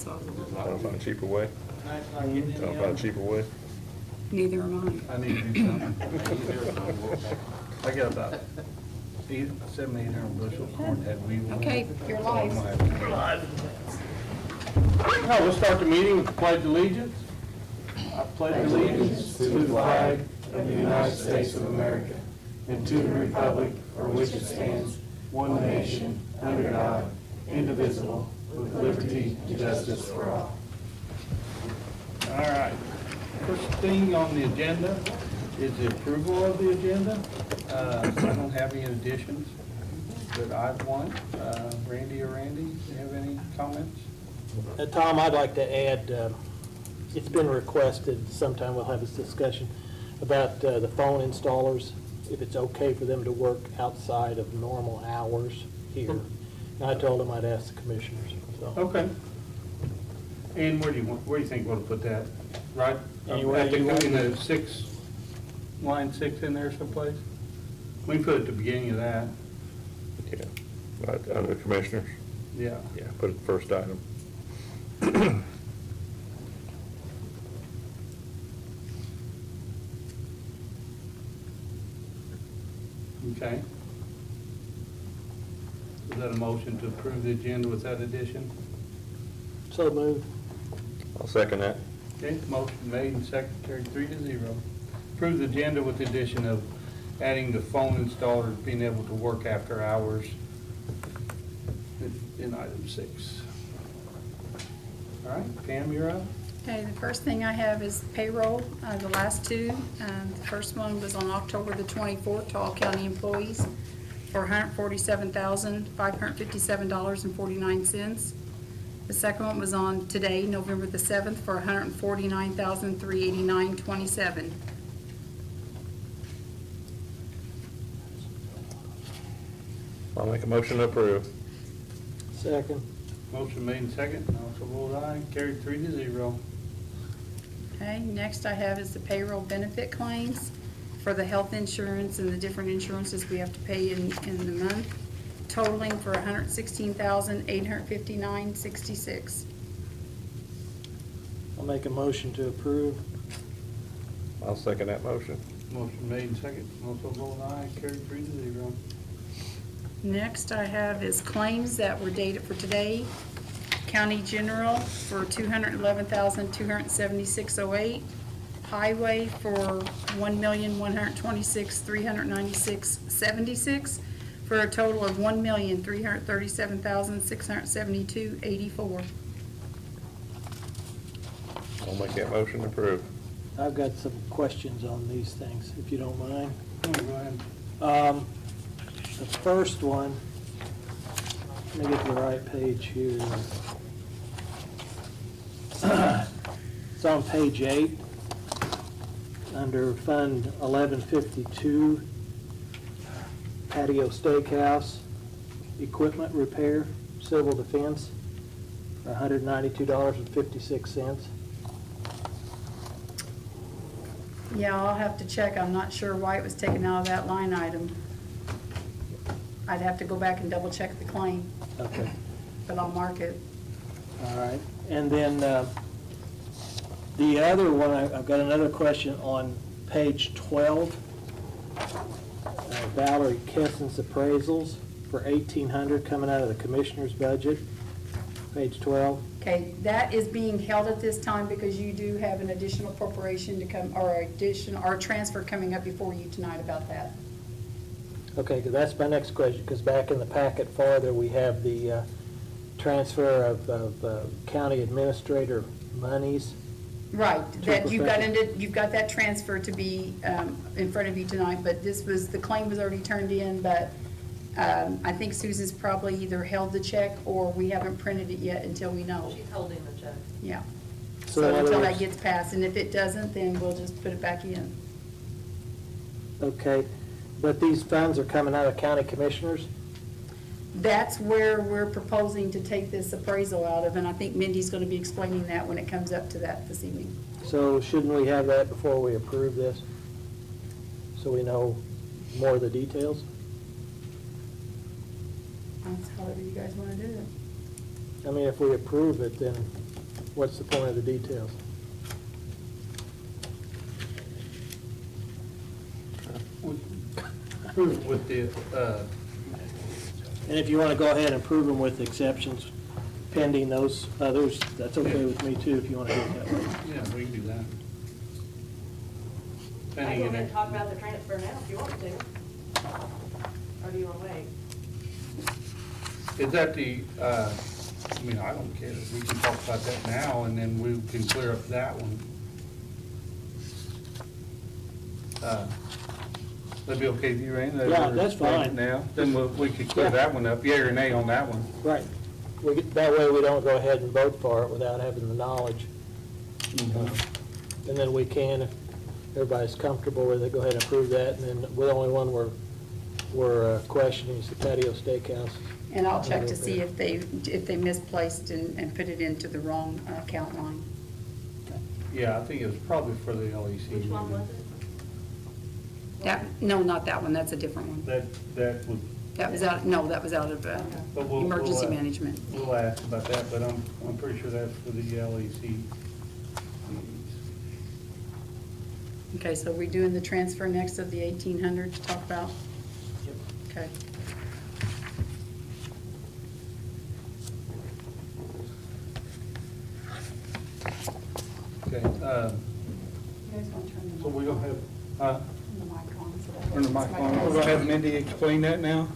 so Trying to find a cheaper way. Trying to find a cheaper way. neither am I need to do something. I got about 700-800 bushels of corn had we. I. Okay, you're live. No, we'll start the meeting with the pledge of allegiance. I pledge allegiance to the flag of the United States of America and to the republic for which it stands, one nation, under God, indivisible, with liberty and justice for all. All right. First thing on the agenda is the approval of the agenda. I don't have any additions that I want. Randy, do you have any comments? Tom, I'd like to add, it's been requested, sometime we'll have this discussion, about the phone installers, if it's okay for them to work outside of normal hours here. And I told them I'd ask the commissioners, so. Okay. And where do you think we'll put that? Right? Anywhere At the, you want. in the line 6 in there someplace? We can put it at the beginning of that. Yeah, right under commissioners. Yeah. Yeah, put it first item. Okay. Is that a motion to approve the agenda with that addition? So moved. I'll second that. Okay, motion made and seconded, 3-0. Approve the agenda with the addition of adding the phone installer being able to work after hours in item 6. All right, Pam, you're up. Okay, the first thing I have is payroll, the last two. The first one was on October the 24th to all county employees for $147,557.49. The second one was on today, November the 7th, for $149,389.27. I'll make a motion to approve. Second. Motion made and second, also vote aye, carried 3-0. Okay, next I have is the payroll benefit claims for the health insurance and the different insurances we have to pay in the month, totaling for $116,859.66. I'll make a motion to approve. I'll second that motion. Motion made and second, also vote aye, carried 3-0. Next I have is claims that were dated for today. County General for $211,276.08. Highway for $1,126,396.76 for a total of $1,337,672.84. I'll make that motion to approve. I've got some questions on these things, if you don't mind. Go ahead. The first one, let me get to the right page here. It's on page 8, under Fund 1152, patio steakhouse, equipment repair, civil defense, for $192.56. Yeah, I'll have to check. I'm not sure why it was taken out of that line item. I'd have to go back and double check the claim, Okay. but I'll mark it. All right, and then the other one, I've got another question on page 12. Valerie Kessen's appraisals for $1,800 coming out of the commissioner's budget, page 12. Okay, that is being held at this time because you do have an additional appropriation to come, or transfer coming up before you tonight about that. Okay, 'cause that's my next question, because back in the packet farther, we have the transfer of county administrator monies. Right, that you've perfection. got that transfer to be in front of you tonight, but the claim was already turned in, but I think Susan's probably either held the check or we haven't printed it yet until we know. She's holding the check. Yeah. So So in other until that words- gets passed, and if it doesn't, then we'll just put it back in. Okay, but these funds are coming out of county commissioners? That's where we're proposing to take this appraisal out of, and I think Mindy's going to be explaining that when it comes up to that this evening. So shouldn't we have that before we approve this? So we know more of the details? That's however you guys want to do it. I mean, if we approve it, then what's the point of the details? With the, And if you want to go ahead and approve them with exceptions pending those others, that's okay with me too, if you want to do it that way. yeah, we can do that. I can go ahead and talk about the transfer now if you want to. Or do you want to wait? Is that the, I mean, I don't care, we can talk about that now, and then we can clear up that one. That'd be okay with you, Rain? Yeah, that's fine. Now, then we could clear that one up, yea or nay on that one. Right. That way we don't go ahead and vote for it without having the knowledge. And then we can, if everybody's comfortable with it, go ahead and approve that. And then the only one we're questioning is the patio steakhouse. And I'll check to see if they misplaced and put it into the wrong account line. Yeah, I think it was probably for the LEC. Which one was it? No, not that one, that's a different one. That would, That was out of But we'll- emergency we'll, management. we'll ask about that, but I'm pretty sure that's for the LEC. Okay, so we're doing the transfer next of the 1,800 to talk about? Yep. Okay. Okay, You guys want to turn so we're gonna have, the mic on? So that turn the mic on, we're gonna have Mindy explain that now?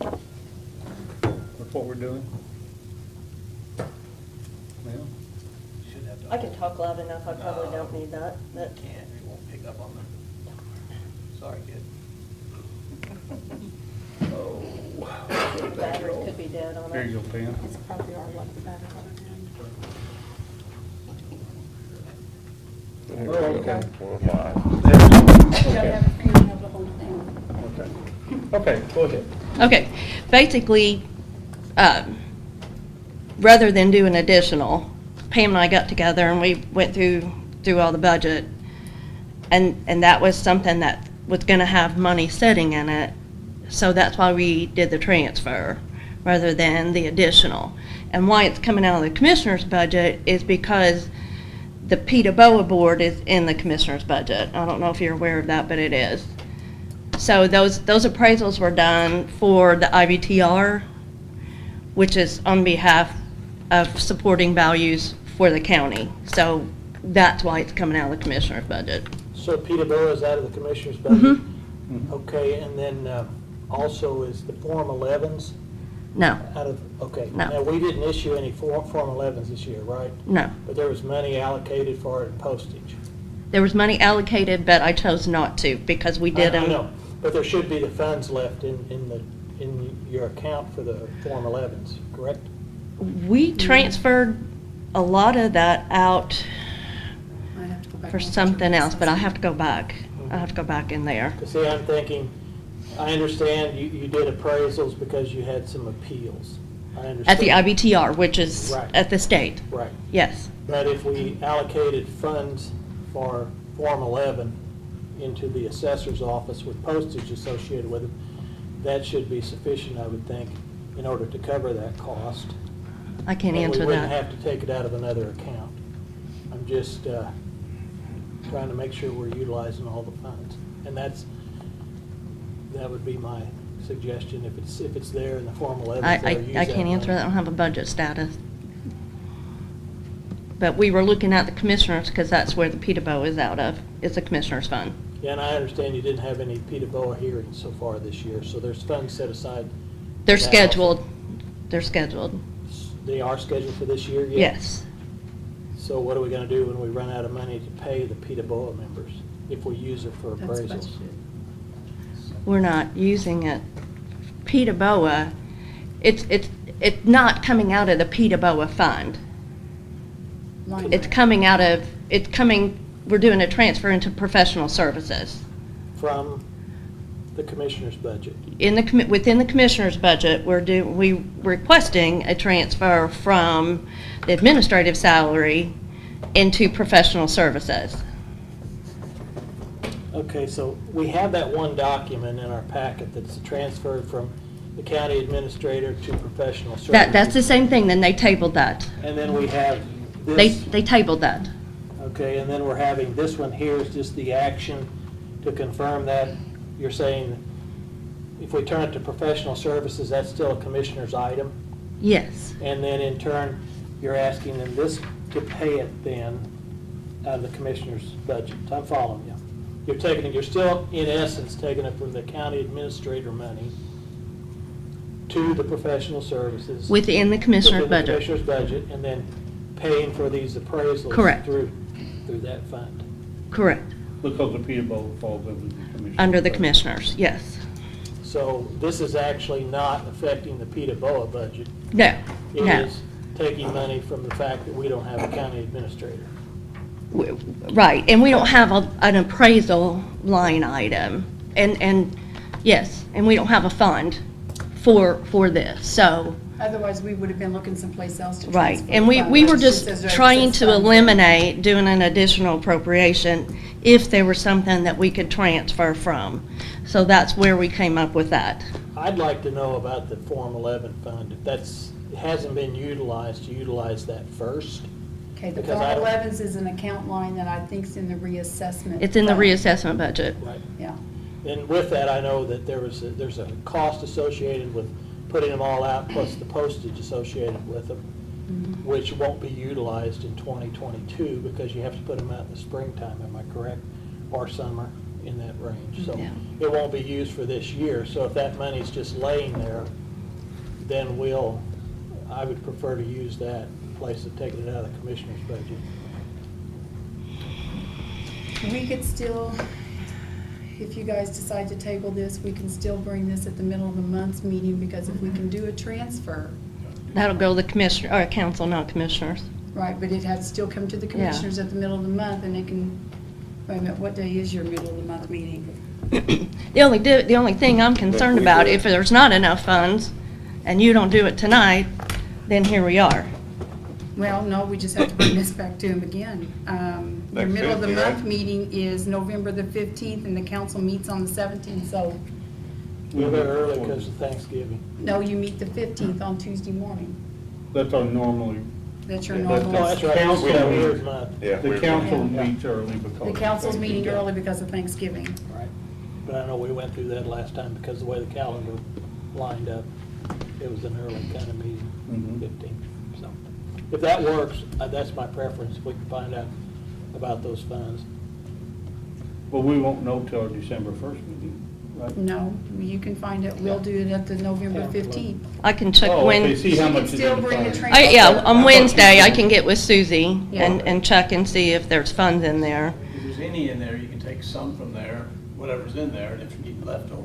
That's what we're doing? Well, I can talk loud enough, I probably don't need that, but. It won't pick up on the, sorry, kid. The battery could be dead on it. there you go, Pam. It's probably our luck that it's on Okay. 4 or 5. You gotta have a fingernail to hold it down. Okay, go ahead. Okay, basically, rather than do an additional, Pam and I got together and we went through all the budget, and that was something that was gonna have money sitting in it, so that's why we did the transfer, rather than the additional. And why it's coming out of the commissioner's budget is because the PETA BOA board is in the commissioner's budget. I don't know if you're aware of that, but it is. So those appraisals were done for the IBTR, which is on behalf of supporting values for the county. So that's why it's coming out of the commissioner's budget. So PETA BOA is out of the commissioner's budget? Mhm. Okay, and then also is the Form 11s No, out of, okay. No. Now, we didn't issue any Form 11s this year, right? no. But there was money allocated for it in postage. There was money allocated, but I chose not to because we did I them. know, but there should be the funds left in your account for the Form 11s, correct? We transferred a lot of that out Might have to go back for and check something this. else, but I have to go back. I have to go back in there. Because see, I'm thinking, I understand you did appraisals because you had some appeals. I understand. At the IBTR, which is Right. at the state. Right. Yes. But if we allocated funds for Form 11 into the assessor's office with postage associated with it, that should be sufficient, I would think, in order to cover that cost. I can't And answer we wouldn't that. have to take it out of another account. I'm just trying to make sure we're utilizing all the funds. And that would be my suggestion, if it's there in the Form 11. I can't answer that. I don't have a budget status. But we were looking at the commissioners because that's where the PETA BOA is out of. It's the commissioner's fund. Yeah, and I understand you didn't have any PETA BOA hearings so far this year, so there's funds set aside. They're for that scheduled. They're scheduled. also. They are scheduled for this year yet? Yes. So what are we gonna do when we run out of money to pay the PETA BOA members, if we use it for That's appraisals? budgeted. We're not using it. PETA BOA, it's not coming out of the PETA BOA fund. Line It's item. coming out of, we're doing a transfer into professional services. From the commissioner's budget. Within the commissioner's budget, we're requesting a transfer from the administrative salary into professional services. Okay, so we have that one document in our packet that's transferred from the county administrator to professional services. That's the same thing, then they tabled that. And then we have They tabled that. Okay, and then we're having, this one here is just the action to confirm that. You're saying if we turn it to professional services, that's still a commissioner's item? Yes, And then in turn, you're asking them this to pay it then out of the commissioner's budget. I'm following you. You're taking it, you're still, in essence, taking it from the county administrator money to the professional services. within the commissioner's within the budget. commissioner's budget, and then paying for these appraisals. Correct. Through that fund. Correct, Because the PETA falls under the commission. under the commissioners, yes. So this is actually not affecting the PETA BOA budget. No, It no. is taking money from the fact that we don't have a county administrator. Right, and we don't have an appraisal line item, and, yes, and we don't have a fund for this, so, Otherwise, we would have been looking someplace else to transfer. right. And the we funds. were It just says there trying exists to funds. eliminate doing an additional appropriation if there was something that we could transfer from. So that's where we came up with that. I'd like to know about the Form 11 fund, if hasn't been utilized, to utilize that first. Okay, the because Form I don't- 11s is an account line that I think's in the reassessment. It's in the fund. reassessment budget. Right. Yeah. And with that, I know that there's a cost associated with putting them all out, plus the postage associated with them, which won't be utilized in 2022 because you have to put them out in the springtime, am I correct? Or summer, in that range. So Yeah. it won't be used for this year. So if that money's just laying there, then I would prefer to use that in place of taking it out of the commissioner's budget. We could still, if you guys decide to table this, we can still bring this at the middle of the month's meeting, because if we can do a transfer, That'll go to the commissioner, or council, not commissioners. right, but it has to still come to the commissioners at the middle of the month, and it can, wait a minute, what day is your middle of the month meeting? The only thing I'm concerned about, if there's not enough funds, and you don't do it tonight, then here we are. Well, no, we just have to bring this back to him again. Your Next middle of the Tuesday, right? month meeting is November the 15th, and the council meets on the 17th, so, We're there early because of Thanksgiving. no, you meet the 15th on Tuesday morning. That's our normally, That's your Yeah, normal. Oh, that's right. Council It's meeting. year's month. Yeah. the we're- council Yeah. meets early because. The of council's meeting Thanksgiving. early because of Thanksgiving. Right. But I know we went through that last time because the way the calendar lined up, it was an early kind of meeting, Mhm. 15. So if that works, that's my preference, if we can find out about those funds. But we won't know till our December 1st meeting, right? No, you can find it, we'll do it at the November Yeah. 15th. I can check Oh, when. okay, see how You much can is still in the bring a fund. transfer. Yeah, on Wednesday, I can get with Susie Yeah. and check and see if there's funds in there. If there's any in there, you can take some from there, whatever's in there, and if you need leftover,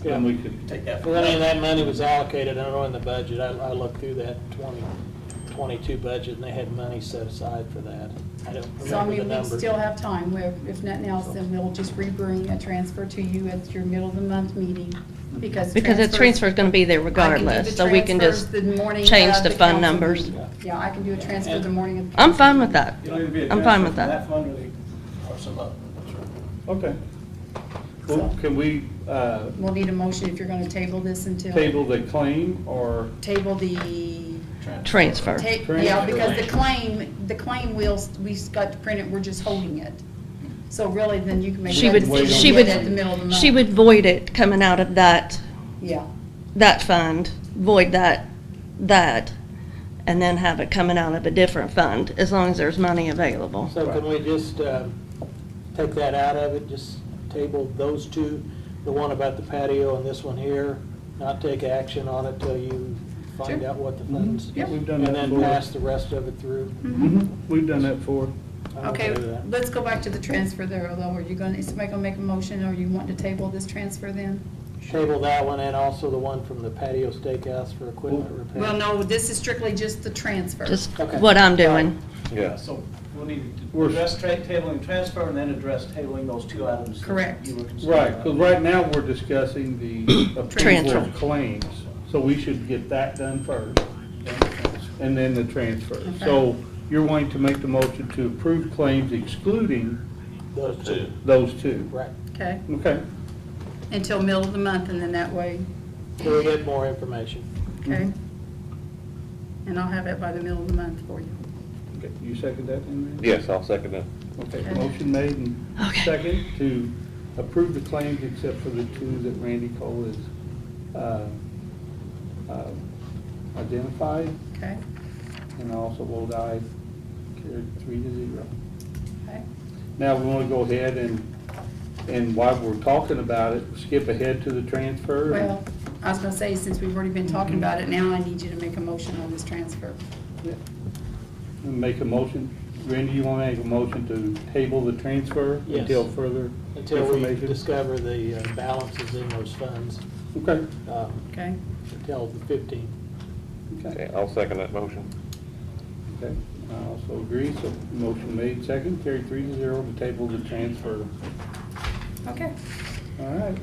And we you could, can take that from Well, I mean, there. that money was allocated, I don't know, in the budget, I looked through that 2022 budget, and they had money set aside for that. I don't So I remember the mean, we numbers. still have time, if nothing else, then we'll just rebring a transfer to you at your middle of the month meeting, because. Because the transfer's gonna be there regardless, so we can just change the fund numbers. Yeah, I can do a transfer the morning of. the I'm council fine meeting. with that. You don't need to be a I'm fine transfer with from that. fund or some other, that's right. okay. Well, can we We'll need a motion if you're gonna table this until. table the claim or? Table the, Transfer. yeah, because the claim we've got to print it, we're just holding it. So really, then you can make She that would, decision she would, at the middle of the month. she would void it coming out of that Yeah, fund, void that, and then have it coming out of a different fund, as long as there's money available. So can we just take that out of it, just table those two, the one about the patio and this one here, not take action on it till you find Sure. out what the funds, Yep. We've done that and then before. pass the rest of it through? Mhm. We've done that before. I'm okay, with that. let's go back to the transfer there, although, is somebody gonna make a motion, or you want to table this transfer then? Table that one and also the one from the patio steakhouse for equipment repair. Well, no, this is strictly just the transfer. Just Okay. what I'm doing. Yeah. So we'll need to We're- address tabling transfer and then address tabling those two items. that Correct. you were concerned Right, about. because right now we're discussing the approval Transfer. of claims. So we should get that done first and then the transfer. So you're wanting to make the motion to approve claims excluding Those two. those two? Right. Okay, Okay. until middle of the month, and then that way, Till we get more information. okay? And I'll have it by the middle of the month for you. Okay, you second that then, Randy? Yes, I'll second that. Okay, Okay. motion made and Okay. second to approve the claims except for the two that Randy Cole has identified, Okay, and I also vote aye, carried 3-0. okay. Now, we want to go ahead and while we're talking about it, skip ahead to the transfer. Well, I was gonna say, since we've already been talking about it, now I need you to make a motion on this transfer. Yeah. And make a motion. Randy, you want to make a motion to table the transfer Yes. until further Until we information? discover the balances in those funds, Okay, Okay? until the 15th. okay, Okay, I'll second that motion. okay. I also agree, so motion made, second, carried 3-0 to table the transfer. Okay. All right,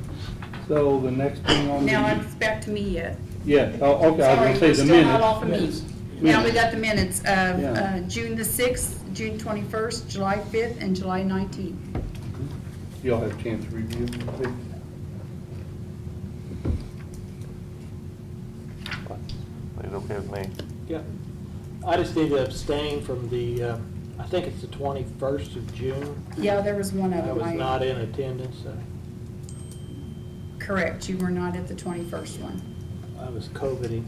so the next thing on the. Now it's back to me yet. Yeah, oh, okay, I Sorry, was we're gonna say the still not minutes. off of me. Yes. Now we Minutes. got the minutes of Yeah. June the 6th, June 21st, July 5th, and July 19th. Y'all have a chance to review them, please. It's okay with me. Yeah. I just need to abstain from the, I think it's the 21st of June. Yeah, there was one of I them. was not in attendance. Correct, you were not at the 21st one. I was COVIDing.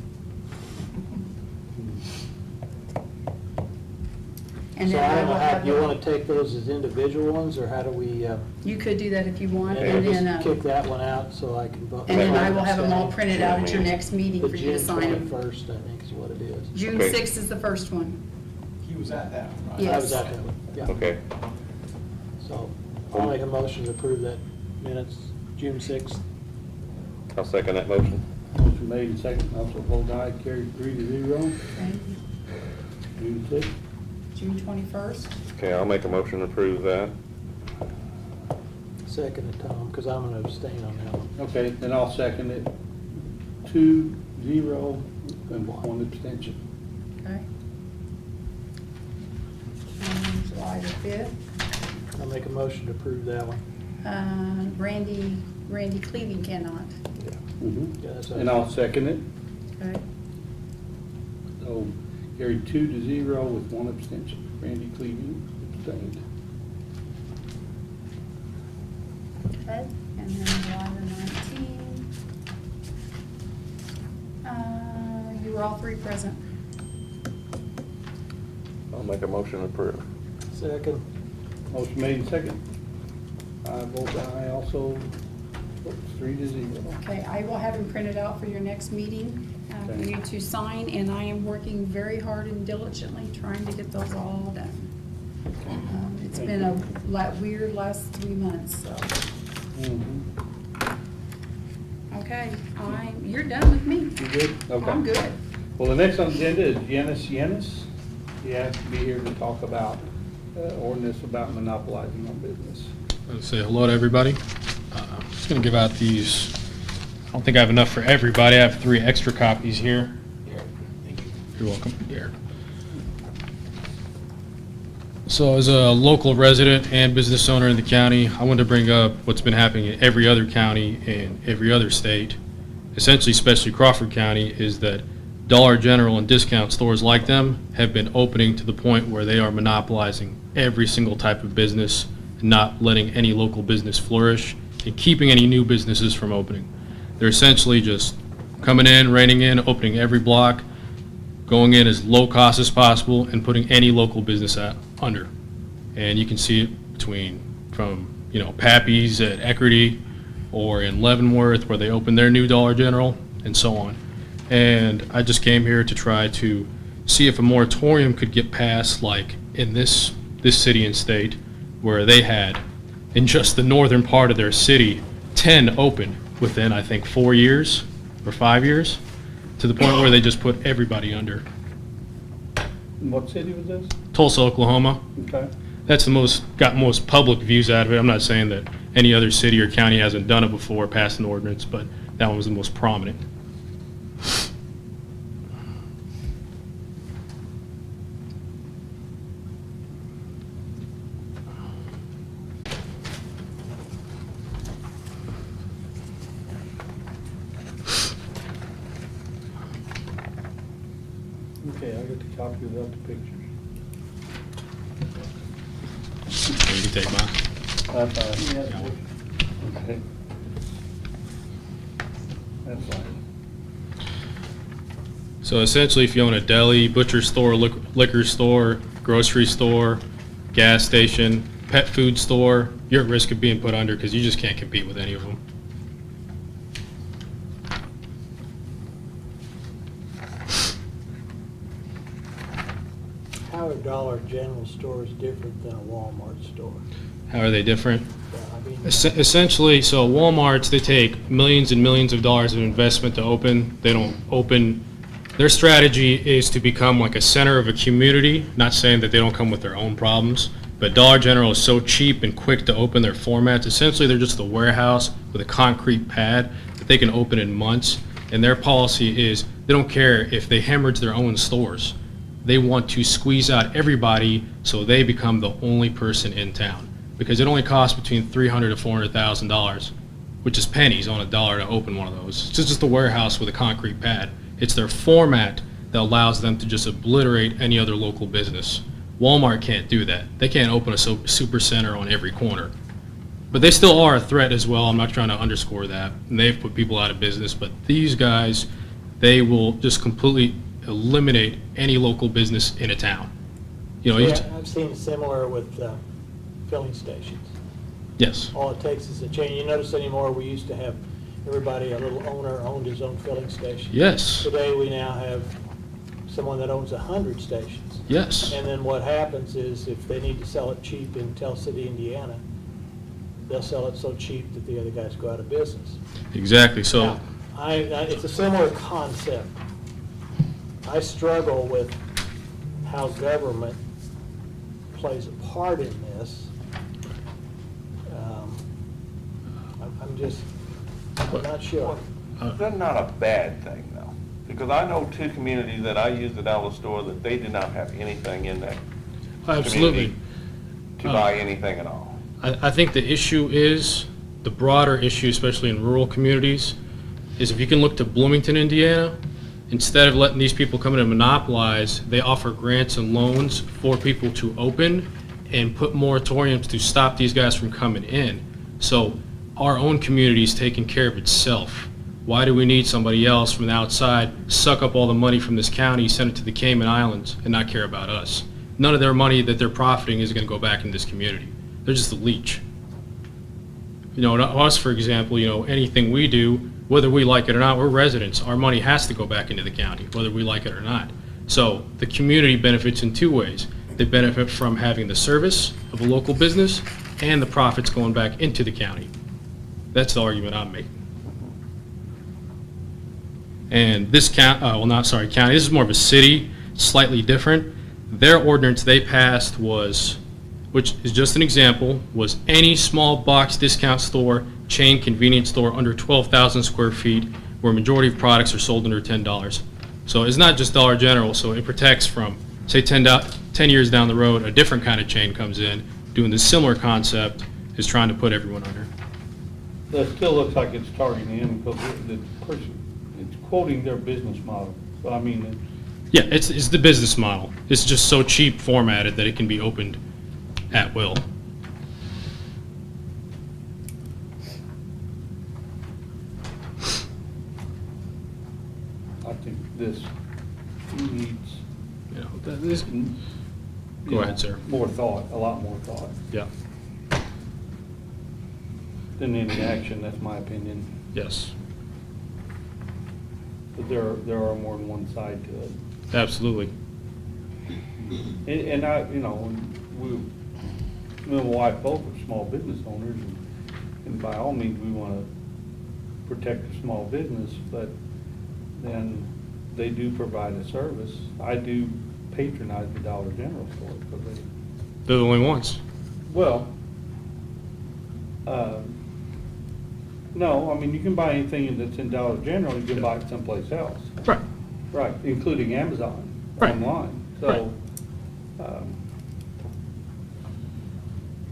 And So then I I don't know, will how, have, do you want to take those as individual ones, or how do we, you could do that if you want, and and just then, kick that one out so I can vote? and then I will have them all abstain? printed out at your next meeting The for you to June sign them. 21st, I think is what it is. June Okay. 6th is the first one. He was at that one, right? Yeah. I was at that one, yeah. Okay, So I'll make a motion to approve that minutes, June 6th. I'll second that motion. Motion made and second, also vote aye, carried 3-0. Okay, June 6th. June 21st. Okay, I'll make a motion to approve that. Second to Tom, because I'm going to abstain on that one. Okay, then I'll second it. 2-0 and one abstention. Okay. And July the 5th. I'll make a motion to approve that one. Randy Cleving cannot. Mhm. Yeah, that's And I'll second it. Okay. So carried 2-0 with one abstention. Randy Cleving abstained. Okay, and then July the 19th. You were all three present. I'll make a motion to approve. Second. Motion made and second. I vote aye also. Votes 3-0. Okay, I will have them printed out for your next meeting, for Okay. you to sign, and I am working very hard and diligently trying to get those all done. It's Thank been you. a weird last 3 months, so, Mhm. okay, you're done with me. You good? Okay. I'm good. Well, the next on the agenda is Yanis. He has to be here to talk about ordinance about monopolizing on business. Let's say hello to everybody. I'm just going to give out these. I don't think I have enough for everybody. I have 3 extra copies here. You're welcome. Here. So as a local resident and business owner in the county, I wanted to bring up what's been happening in every other county and every other state, essentially especially Crawford County, is that Dollar General and discount stores like them have been opening to the point where they are monopolizing every single type of business, not letting any local business flourish, and keeping any new businesses from opening. They're essentially just coming in, reining in, opening every block, going in as low cost as possible, and putting any local business under. And you can see it from Pappy's at Eckerty, or in Leavenworth where they opened their new Dollar General, and so on. And I just came here to try to see if a moratorium could get passed, like in this city and state, where they had, in just the northern part of their city, 10 open within, I think, 4 years or 5 years, to the point where they just put everybody under. And what city was this? Tulsa, Oklahoma. Okay. That's got most public views out of it. I'm not saying that any other city or county hasn't done it before, passed an ordinance, but that one was the most prominent. Okay, I got the copy without the pictures. You can take mine. That's fine. Okay. That's fine. So essentially, if you own a deli, butcher store, liquor store, grocery store, gas station, pet food store, you're at risk of being put under because you just can't compete with any of them. How are Dollar General stores different than a Walmart store? How are they different? I mean, Essentially, so Walmarts, they take millions and millions of dollars of investment to open. They don't open. Their strategy is to become like a center of a community, not saying that they don't come with their own problems, but Dollar General is so cheap and quick to open their formats. Essentially, they're just a warehouse with a concrete pad that they can open in months, and their policy is they don't care if they hemorrhage their own stores. They want to squeeze out everybody so they become the only person in town, because it only costs between $300,000 to $400,000, which is pennies on a dollar to open one of those. It's just a warehouse with a concrete pad. It's their format that allows them to just obliterate any other local business. Walmart can't do that. They can't open a super center on every corner. But they still are a threat as well. I'm not trying to underscore that. And they've put people out of business. But these guys, they will just completely eliminate any local business in a town. You know, I've seen similar with filling stations. yes. All it takes is a change. You notice anymore, we used to have everybody, a little owner owned his own filling station. Yes. Today, we now have someone that owns 100 stations. Yes. And then what happens is if they need to sell it cheap in Tell City, Indiana, they'll sell it so cheap that the other guys go out of business. Exactly. So, Now, it's a similar concept. I struggle with how government plays a part in this. I'm not sure. That's not a bad thing, though, because I know two communities that I use the dollar store that they did not have anything in that absolutely. community to buy anything at all. I think the issue is, the broader issue, especially in rural communities, is if you can look to Bloomington, Indiana, instead of letting these people come in and monopolize, they offer grants and loans for people to open and put moratoriums to stop these guys from coming in. So our own community is taking care of itself. Why do we need somebody else from the outside, suck up all the money from this county, send it to the Cayman Islands, and not care about us? None of their money that they're profiting is going to go back in this community. They're just a leech. You know, us, for example, you know, anything we do, whether we like it or not, we're residents. Our money has to go back into the county, whether we like it or not. So the community benefits in two ways. They benefit from having the service of a local business and the profits going back into the county. That's the argument I'm making. And this county, this is more of a city, slightly different. Their ordinance they passed was, which is just an example, was any small box discount store, chain convenience store under 12,000 square feet where majority of products are sold under $10. So it's not just Dollar General, so it protects from, say 10 years down the road, a different kind of chain comes in, doing the similar concept, is trying to put everyone under. That still looks like it's targeting them because the person, it's quoting their business model. But I mean, Yeah, it's the business model. It's just so cheap formatted that it can be opened at will. I think this needs, You know, Go ahead, sir. more thought, a lot more thought Yeah. than any action. That's my opinion. Yes. But there are more than one side to it. Absolutely. And I, you know, me and my wife both are small business owners, and by all means, we want to protect the small business, but then they do provide a service. I do patronize the Dollar General store because They're the only ones. well, no, I mean, you can buy anything that's in Dollar General, you can buy it someplace else. Right. Right, including Amazon Right. online. So,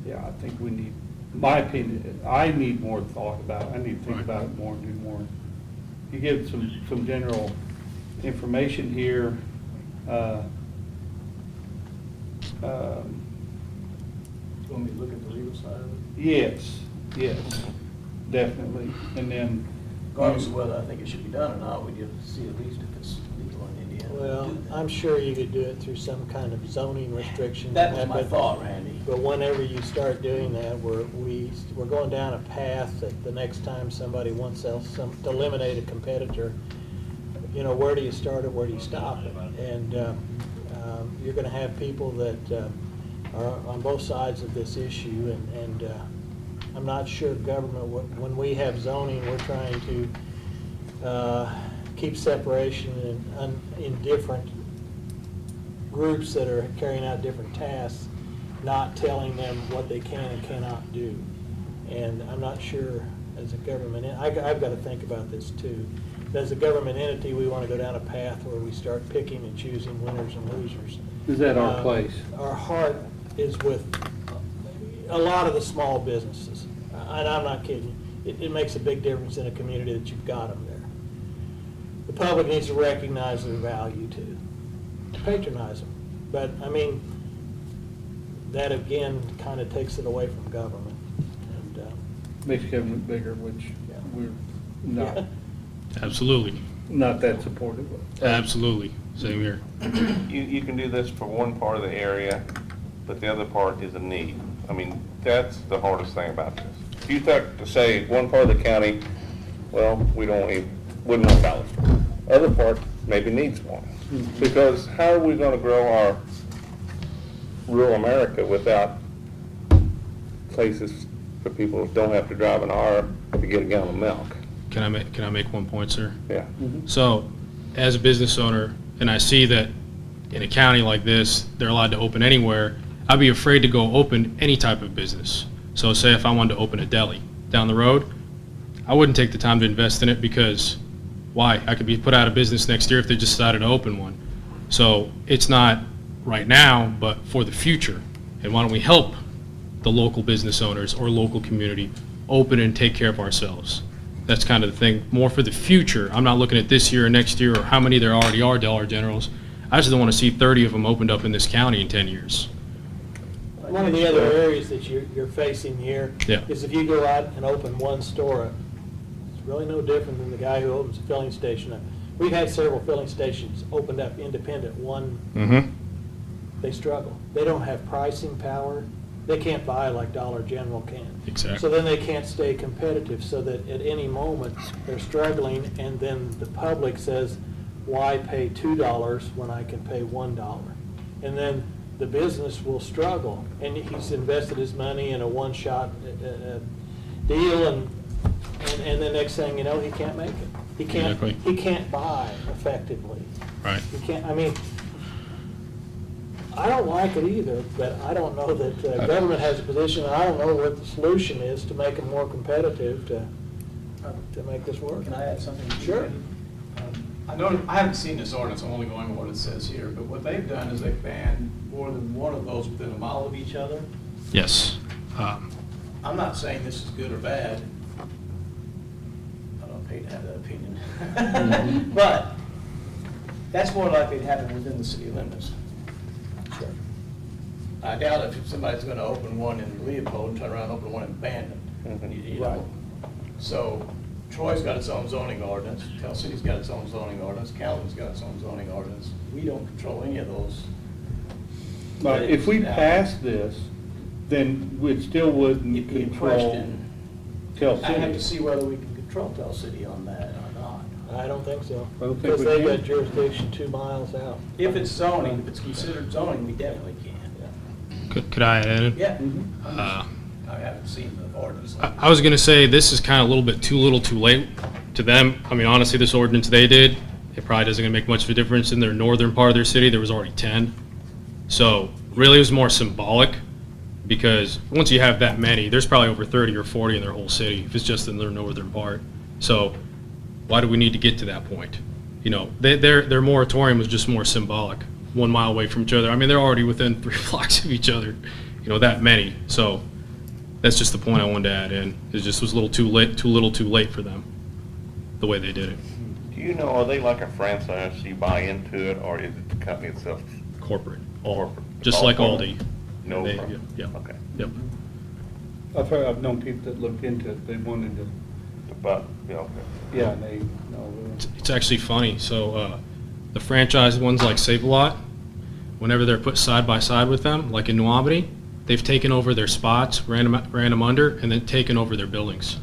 yeah, I think we need, my opinion, I need more thought about it. I need to think Right. about it more and do more. You give some general information here. Want me to look at the legal side of it? Yes, yes, definitely. And then, Regardless of whether I think it should be done or not, we get to see at least if it's legal in Indiana. Well, Do that. I'm sure you could do it through some kind of zoning restriction. That was my but- thought, Randy. But whenever you start doing that, we're going down a path that the next time somebody wants to eliminate a competitor, you know, where do you start it, where do you stop it? And you're going to have people that are on both sides of this issue, and I'm not sure government, when we have zoning, we're trying to keep separation in different groups that are carrying out different tasks, not telling them what they can and cannot do. And I'm not sure, as a government, I've got to think about this too. As a government entity, we want to go down a path where we start picking and choosing winners and losers. is that our place? Our heart is with a lot of the small businesses. And I'm not kidding. It makes a big difference in a community that you've got them there. The public needs to recognize their value too, patronize them. But, I mean, that again kind of takes it away from government. And, Makes government bigger, which we're not, Absolutely, not that supportive of. absolutely, same here. You can do this for one part of the area, but the other part is a need. I mean, that's the hardest thing about this. If you took to say one part of the county, well, wouldn't want Dallas. Other part maybe needs one. Because how are we gonna grow our rural America without places for people who don't have to drive an hour to get a gallon of milk? Can I make one point, sir? Yeah. So, as a business owner, and I see that in a county like this, they're allowed to open anywhere, I'd be afraid to go open any type of business. So say if I wanted to open a deli down the road, I wouldn't take the time to invest in it because why? I could be put out of business next year if they just decided to open one. So it's not right now, but for the future. And why don't we help the local business owners or local community open and take care of ourselves? That's kind of the thing, more for the future. I'm not looking at this year or next year or how many there already are Dollar Generals. I just don't want to see 30 of them opened up in this county in 10 years. one of the other areas that you're facing here Yeah. is if you go out and open one store, it's really no different than the guy who opens a filling station. We've had several filling stations opened up independent. One, they struggle. They don't have pricing power. They can't buy like Dollar General can. Exactly. So then they can't stay competitive, so that at any moment they're struggling, and then the public says, why pay $2 when I can pay $1? And then the business will struggle, and he's invested his money in a one-shot deal, and the next thing you know, he can't make it. He can't. Exactly. He can't buy effectively. Right. He can't. I mean, I don't like it either, but I don't know that government has a position, and I don't know what the solution is to make them more competitive to make this work. Can I add something? Sure. I know, I haven't seen this ordinance, I'm only going with what it says here, but what they've done is they've banned more than one of those within a mile of each other. Yes. I'm not saying this is good or bad. I don't pay to have that opinion. But that's more likely to happen within the city limits. Sure. I doubt if somebody's gonna open one in Leopold and turn around and open one in Bandon. You know? Right. So Troy's got its own zoning ordinance, Tell City's got its own zoning ordinance, Calvin's got its own zoning ordinance. We don't control any of those. But if we pass this, then we still wouldn't It'd be a control question. Tell I have to City. see whether we can control Tell City on that or not. I don't think so. I don't think Because we they've can. got jurisdiction 2 miles out. If it's zoning, if it's considered zoning, we definitely can. Could I add in? Yeah. Uh, I haven't seen the ordinance. I was going to say, this is kind of a little bit too little too late to them. I mean, honestly, this ordinance they did, it probably doesn't going to make much of a difference. In their northern part of their city, there was already 10. So really, it was more symbolic, because once you have that many, there's probably over 30 or 40 in their whole city, if it's just in their northern part. So why do we need to get to that point? You know, their moratorium was just more symbolic, 1 mile away from each other. I mean, they're already within 3 blocks of each other, you know, that many. So that's just the point I wanted to add in. It just was a little too late for them, the way they did it. Do you know, are they like a franchise, you buy into it, or is it the company itself? Corporate, Corporate. just All like corporate. Aldi. No They- problem. Yeah, Okay. yep. I've known people that looked into it, they wanted to, But, yeah, okay. yeah, they, no, It's actually funny. So the franchise ones like Save-A-Lot, whenever they're put side by side with them, like in New Albany, they've taken over their spots, ran them under, and then taken over their buildings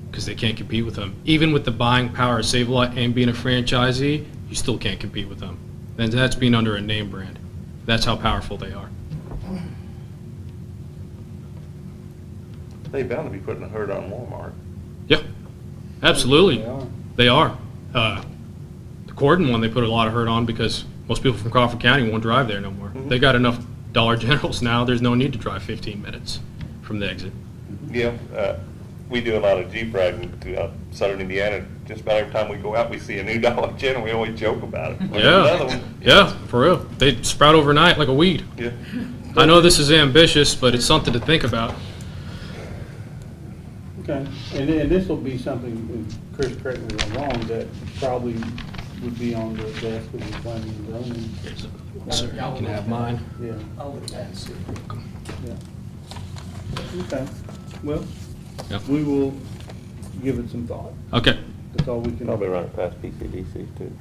because they can't compete with them. Even with the buying power of Save-A-Lot and being a franchisee, you still can't compete with them. And that's being under a name brand. That's how powerful they are. They bound to be putting a hurt on Walmart. Yeah, absolutely. they are. They are. The Corden one, they put a lot of hurt on because most people from Crawford County won't drive there no more. They got enough Dollar Generals now, there's no need to drive 15 minutes from the exit. Yeah, we do a lot of Jeep riding to southern Indiana. Just about every time we go out, we see a new Dollar General. We always joke about it. There's another Yeah, one. yeah, for real. They sprout overnight like a weed. Yeah. I know this is ambitious, but it's something to think about. Okay, and this will be something, and Chris, correct me if I'm wrong, that probably would be on the desk of the planning and zoning. Sir, you can have mine. Yeah, I'll look at that and see. yeah. Okay, well, Yep. we will give it some thought. Okay, That's all we can. Probably run it past PCDC too.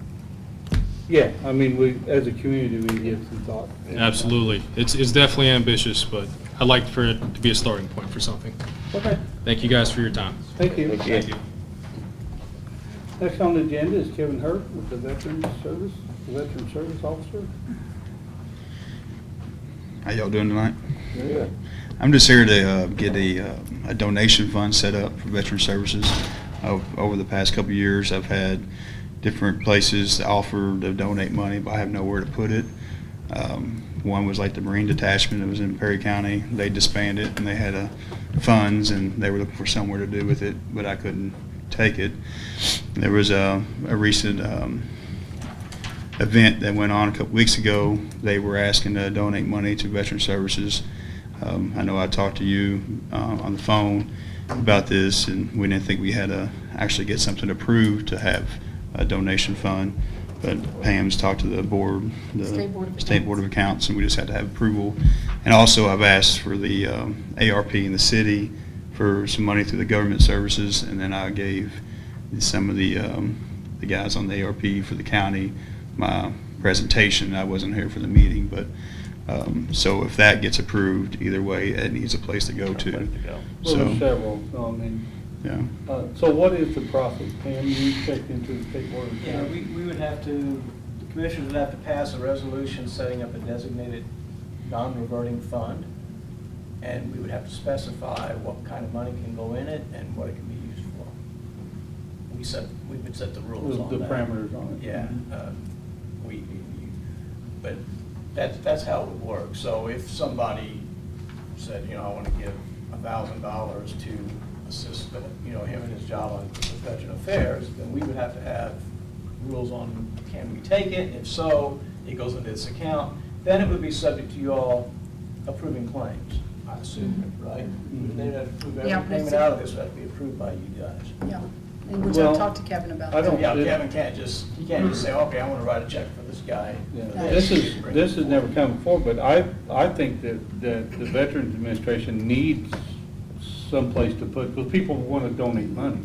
Yeah, I mean, we, as a community, we give some thought. absolutely. It's definitely ambitious, but I'd like for it to be a starting point for something. Okay, Thank you guys for your time. thank you. Thank you. Next on the agenda is Kevin Hurt with the Veteran Service Officer. How y'all doing tonight? Yeah. I'm just here to get a donation fund set up for veteran services. Over the past couple of years, I've had different places that offer to donate money, but I have nowhere to put it. One was like the Marine Detachment. It was in Perry County. They disbanded, and they had funds, and they were looking for somewhere to do with it, but I couldn't take it. There was a recent event that went on a couple weeks ago. They were asking to donate money to veteran services. I know I talked to you on the phone about this, and we didn't think we had to actually get something approved to have a donation fund. But Pam's talked to the board, the State Board of Accounts, and we just had to have approval. And also, I've asked for the ARP in the city for some money through the government services, and then I gave some of the guys on the ARP for the county my presentation. I wasn't here for the meeting, but so if that gets approved, either way, it needs a place to go to. Well, So, there's several, so I mean, yeah. so what is the process? Pam, you checked into the State Board of Yeah, Accounts? we would have to, the commissioners would have to pass a resolution setting up a designated non-reverting fund, and we would have to specify what kind of money can go in it and what it can be used for. We would set the rules on The that. parameters on it. Yeah, but that's how it would work. So if somebody said, I want to give $1,000 to assist, him in his job on Veteran Affairs, then we would have to have rules on, can we take it? If so, it goes into this account. Then it would be subject to you all approving claims, I assume, right? They'd have to approve every Yeah, payment out of this would have to be approved by you guys. Yeah, and which Well, I've talked to Kevin about I that. don't- Yeah, Kevin can't just say, okay, I want to write a check for this guy. Yeah. Right. This has never come before, but I think that the Veterans Administration needs someplace to put, because people want to donate money.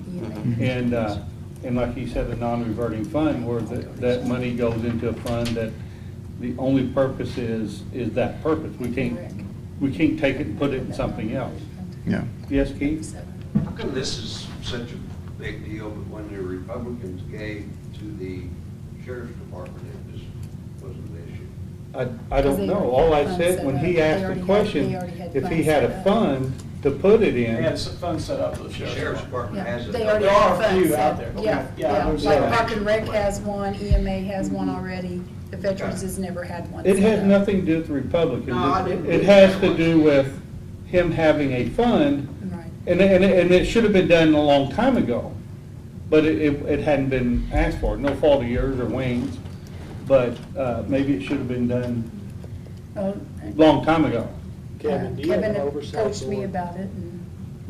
And like he said, a non-reverting fund where that money goes into a fund that the only purpose is that purpose. We can't take it and put it in something else. Yeah. Yes, Keith? How come this is such a big deal, but when the Republicans gave to the sheriff's department, it just wasn't an issue? I don't know. All I said, when he asked the question, if he had a fund to put it They had in, a fund set up for the The sheriff's sheriff's department. department has it. They already There are have a few funds out set. there. Yeah, Yeah, yeah, there's like a- Park and Rec has one, EMA has one already, the Veterans has never had one. it set has up. nothing to do with the Republicans. No, I didn't It think has that to was. do with him having a fund, Right. and it should have been done a long time ago, but it hadn't been asked for. No fault of yours or Wayne's, but maybe it should have been done Oh, a long time ago. Kevin, do you have Kevin an had oversight coached me board? about it, and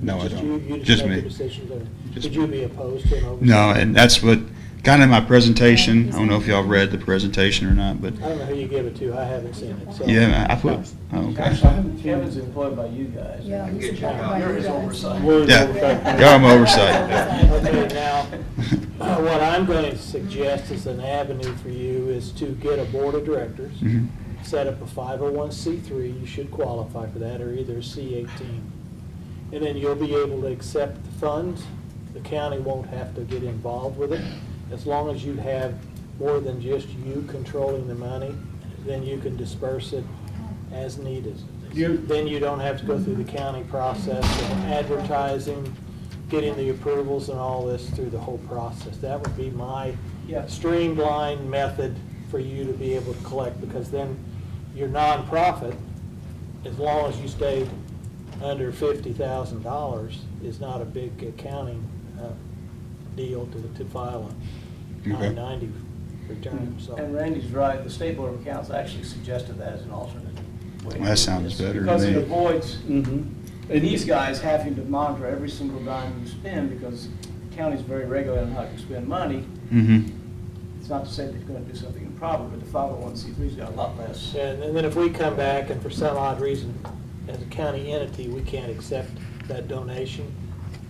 No, I Just you don't. just Just make the me. decisions, or Just would you be opposed to an oversight? No, and that's what Kind of my presentation. I don't know if y'all read the presentation or not, but I don't know who you gave it to, I haven't seen it, so. yeah, I put, oh, okay. Actually, Kevin's employed by you guys. Yeah, he's Get you employed out. by You're you his guys. oversight. We're the Yeah, oversight. y'all have oversight. Yeah. Okay, now, what I'm going to suggest as an avenue for you is to get a board of directors, Mhm. set up a 501c3, you should qualify for that, or either a C18. And then you'll be able to accept the funds. The county won't have to get involved with it. As long as you have more than just you controlling the money, then you can disperse it as needed. Then you don't have to go through the county process of advertising, getting the approvals and all this through the whole process. That would be my Yeah. streamlined method for you to be able to collect, because then your nonprofit, as long as you stay under $50,000, is not a big accounting deal to file a Okay. 990 return, so. And Randy's right, the State Board of Accounts actually suggested that as an alternate way. Well, that sounds better to Because it me. avoids Mhm. these guys having to monitor every single dime you spend, because the county's very regular on how you spend money. Mm-hmm. It's not to say they're gonna do something improper, but the 501c3's got a lot less. And then if we come back and for some odd reason, as a county entity, we can't accept that donation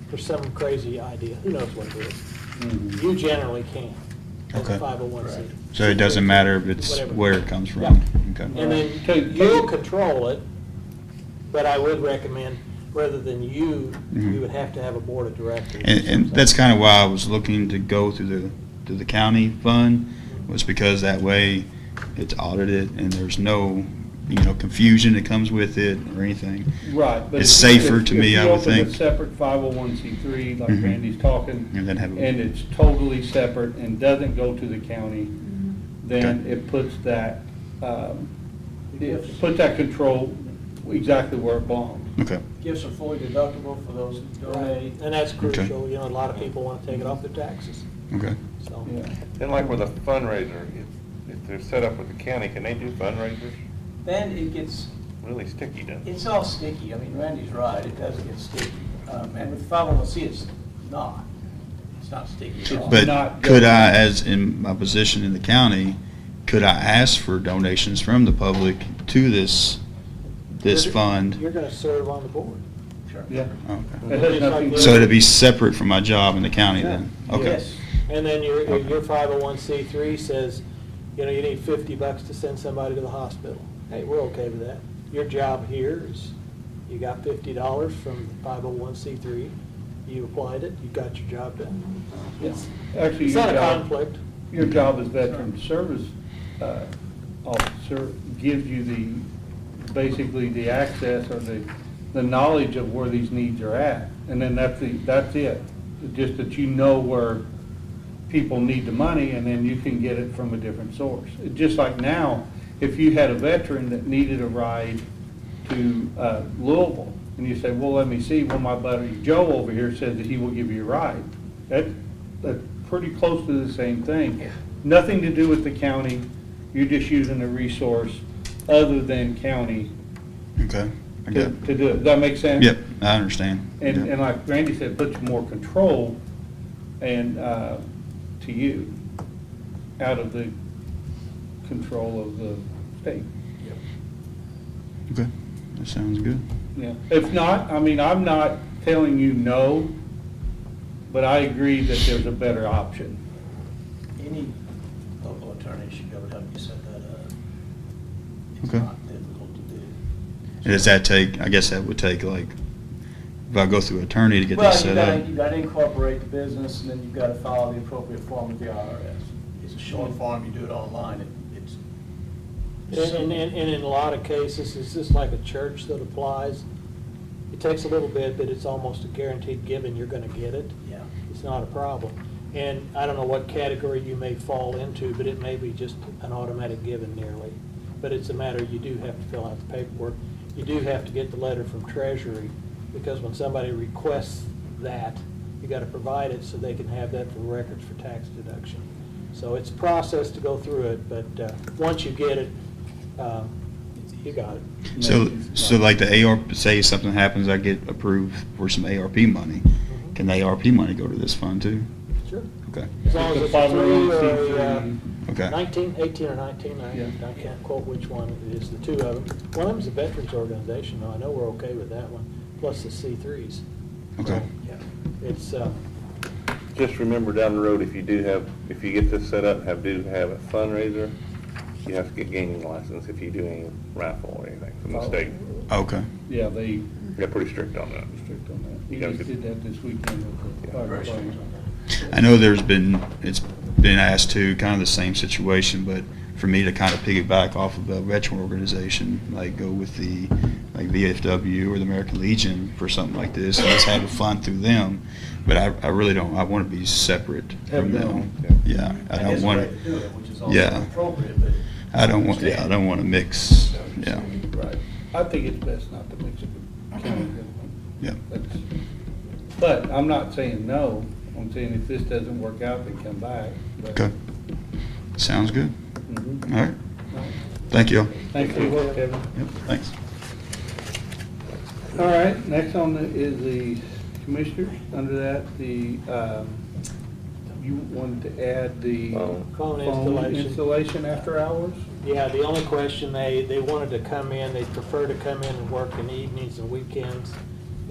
for some crazy idea, who knows what it is, you generally can, as a Okay. 501c. So it doesn't matter if it's Whatever. where it comes from? Yeah. Okay. And then you'll control it, but I would recommend, rather than you, Mhm. you would have to have a board of directors. And that's kind of why I was looking to go through the county fund, was because that way it's audited and there's no, confusion that comes with it or anything. Right. but It's if- safer if- to me, I would If you open think. a separate 501c3, like Mhm. Randy's talking, And then have a- and it's totally separate and doesn't go to the county, then Okay. it puts that, control exactly where it belongs. Okay. Gifts are fully deductible for those who donate. And that's Okay. crucial, a lot of people want to take it off their taxes, Okay. so. Yeah. And like with a fundraiser, if they're set up with the county, can they do fundraisers? Then it gets, Really sticky, doesn't it? it's all sticky. I mean, Randy's right, it does get sticky. And with 501c, it's not. It's not sticky at all. But Not could I, government. as in my position in the county, could I ask for donations from the public to this fund? You're going to serve on the board. Sure. Yeah. Okay. It has nothing to So do- it'd be separate from my job in the county then? Okay. Yes. And then your Okay. 501c3 says, you need $50 to send somebody to the hospital. Hey, we're okay with that. Your job here is, you got $50 from the 501c3, you applied it, you got your job done. Actually, It's your not a job- conflict. Your job as veteran service officer gives you basically the access or the knowledge of where these needs are at. And then that's it. Just that you know where people need the money, and then you can get it from a different source. Just like now, if you had a veteran that needed a ride to Louisville, and you say, well, let me see, well, my buddy Joe over here says that he will give you a ride. That's pretty close to the same thing. Nothing to do with the county, you're just using a resource other than county Okay. I to got it. to do it. Does that make sense? Yep, I understand. And, Yep. and like Randy said, puts more control and, to you, out of the control of the state. Okay, that sounds good. Yeah. If not, I mean, I'm not telling you no, but I agree that there's a better option. Any local attorney should be able to help you set that up. It's Okay. not difficult to do. And does that take, I guess that would take like, if I go through an attorney to get Well, this you set gotta, up? you gotta incorporate the business, and then you've gotta file the appropriate form with the IRS. It's a short form, you do it online, it's. And in a lot of cases, it's just like a church that applies. It takes a little bit, but it's almost a guaranteed given, you're gonna get it. Yeah. It's not a problem. And I don't know what category you may fall into, but it may be just an automatic given nearly. But it's a matter, you do have to fill out the paperwork. You do have to get the letter from Treasury, because when somebody requests that, you gotta provide it so they can have that for records for tax deduction. So it's a process to go through it, but once you get it, you got it. So like the ARP, say something happens, I get approved for some ARP money. Can the ARP money go to this fund too? Sure. Okay, As long as it's a 3 or a, okay. 19, 18 or 19, Yeah. I can't quote which one it is, the two of them. One of them's a veterans organization, though, I know we're okay with that one, plus the C3s. Okay. Yeah. It's, Just remember down the road, if you get this set up, do have a fundraiser, you have to get gaming license if you do any raffle or anything from the state. Okay. Yeah, they They're pretty strict on that. strict on that. We You gotta just get- did that this weekend with the fire department. I know it's been asked to, kind of the same situation, but for me to kind of piggyback off of a veteran organization, like go with the, like VFW or the American Legion for something like this, and just have it fun through them. But I really don't, I want to be separate Have from your them. own. Yeah, I That don't is the want way to, to do it, which is also Yeah. appropriate, but. I don't want to mix, yeah, Right. I think it's best not to mix it with county government. yeah. That's- But I'm not saying no. I'm saying if this doesn't work out, then come back. But- Okay. Sounds good. Mhm. All right. Thank you. Thanks for your work, Kevin. Yep, thanks. All right, next on is the commissioners. Under that, you wanted to add the Phone installation. installation after hours? yeah, the only question, they wanted to come in, they prefer to come in and work in the evenings and weekends,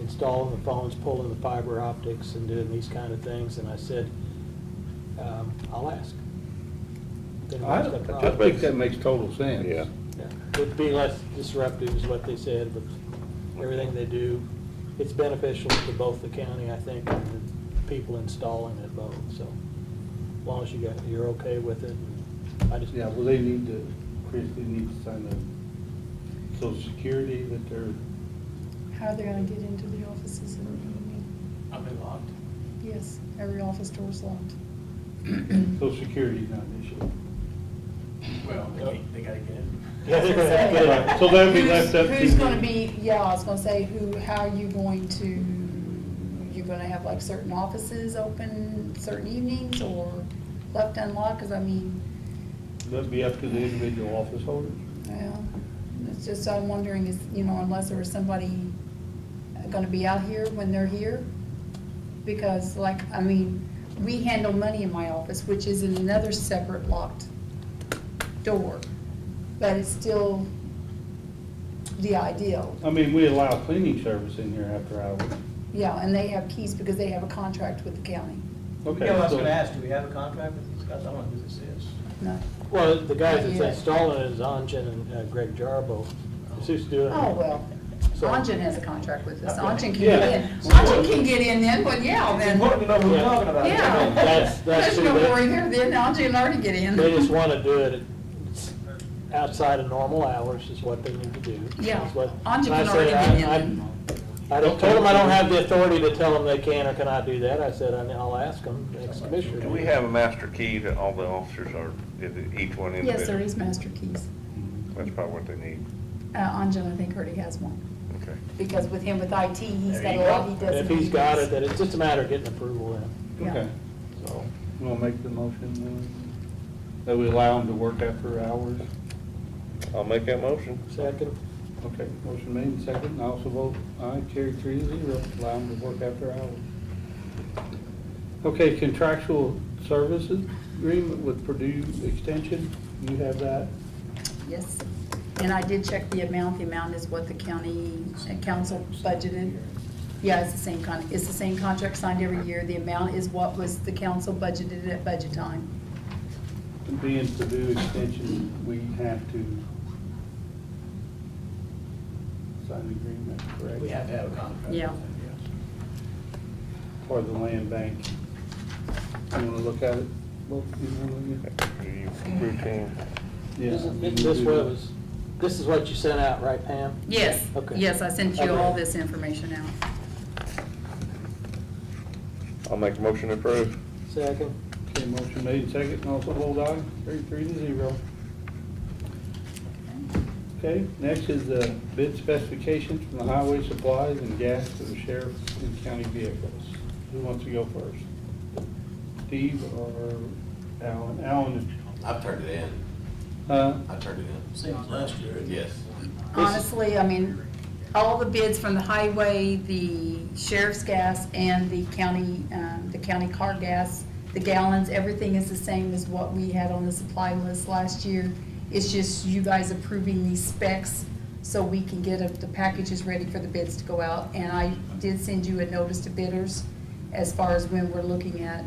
installing the phones, pulling the fiber optics and doing these kind of things, and I said, I'll ask. Then I what's the I problem? think that makes total sense. Yeah. Yeah. It'd be less disruptive is what they said, but everything they do, it's beneficial to both the county, I think, and the people installing it both, so. As long as you're okay with it, I just. Yeah, well, Chris, they need to sign the social security that they're, How are they gonna get into the offices in the evening? I've been locked. Yes, every office door's locked. social security's not an issue. Well, they gotta get in. Yeah, they're gonna have to get it. Right, so that'll be left up to. Who's gonna be, yeah, I was gonna say, how are you going to, you gonna have like certain offices open certain evenings or left unlocked? Cause I mean, That'd be up to the individual office holders. well, it's just, I'm wondering is, unless there was somebody gonna be out here when they're here? Because like, I mean, we handle money in my office, which is in another separate locked door, but it's still the ideal. I mean, we allow cleaning service in here after hours. Yeah, and they have keys because they have a contract with the county. Okay. Yeah, I was so- gonna ask, do we have a contract with these guys? I don't know who this is. No. Well, the guys that's Yeah. installing it is Anjan and Greg Jarbo. Who's who's doing it? Oh, well, So- Anjan has a contract with us. Okay. Anjan can Yeah. get in. Anjan can get in then, well, yeah, It's then, important to know who we're talking about. yeah. That's There's who no they- worry there then, Anjan can already get in. They just want to do it outside of normal hours is what they need to do. Yeah. Is what- Anjan and I can said, already get in I- then. I told them I don't have the authority to tell them they can or cannot do that. I said, I'll ask them, next commissioner. Do we have a master key that all the officers are, is it each one individual? Yes, there is master keys. That's probably what they need. Anjan, I think, already has one. Okay. Because with him with IT, he's There got you a lot go. he does. If he's got it, then it's just a matter of getting approval in. Yeah. Okay, So, you wanna make the motion that we allow them to work after hours? I'll make that motion. second, Okay, motion made and second, and I also vote aye, carried 3-0, allow them to work after hours. Okay, contractual services agreement with Purdue Extension, you have that? Yes, and I did check the amount is what the county council budgeted. Yeah, it's the same contract signed every year, the amount is what was the council budgeted at budget time. And being Purdue Extension, we have to sign the agreement, correct? We have to have a contract. Yeah. with them, yes. For the land bank. You wanna look at it? Well, you wanna Routine. Yeah. this is what you sent out, right, Pam? Yes, Okay. yes, I sent you all this information out. I'll make a motion to approve. Second, Okay, motion made and second, and also hold on, 3-0. Okay, next is the bid specifications from the highway supplies and gas to the sheriff and county vehicles. Who wants to go first? Steve or Alan? Alan, I've turned it in. I turned it in. Same as last year. Yes. Honestly, I mean, all the bids from the highway, the sheriff's gas, and the county car gas The gallons, everything is the same as what we had on the supply list last year. It's just you guys approving these specs so we can get the packages ready for the bids to go out. And I did send you a notice to bidders as far as when we're looking at,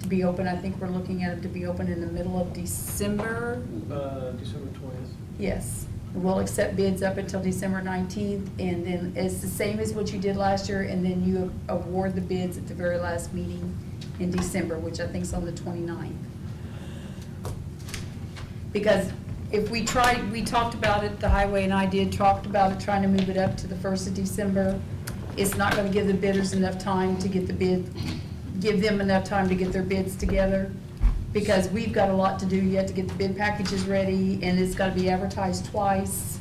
to be open. I think we're looking at it to be open in the middle of December. December 20th. Yes. We'll accept bids up until December 19th, and then it's the same as what you did last year, and then you award the bids at the very last meeting in December, which I think is on the 29th. Because if we tried, we talked about it, the highway and I talked about it, trying to move it up to the 1st of December. It's not gonna give the bidders enough time to get the bid, give them enough time to get their bids together, because we've got a lot to do yet to get the bid packages ready, and it's gotta be advertised twice.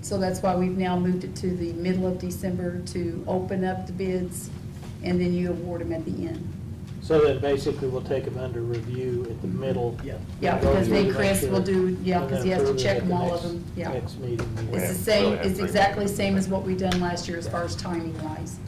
So that's why we've now moved it to the middle of December to open up the bids, and then you award them at the end. So then basically we'll take them under review at the middle. Yeah, Go because through then to make Chris will sure, do, yeah, and because then he has to approve it check at the them all of next- them, yeah. Next meeting. It's the same, it's exactly the same as what we done last year as far as timing wise.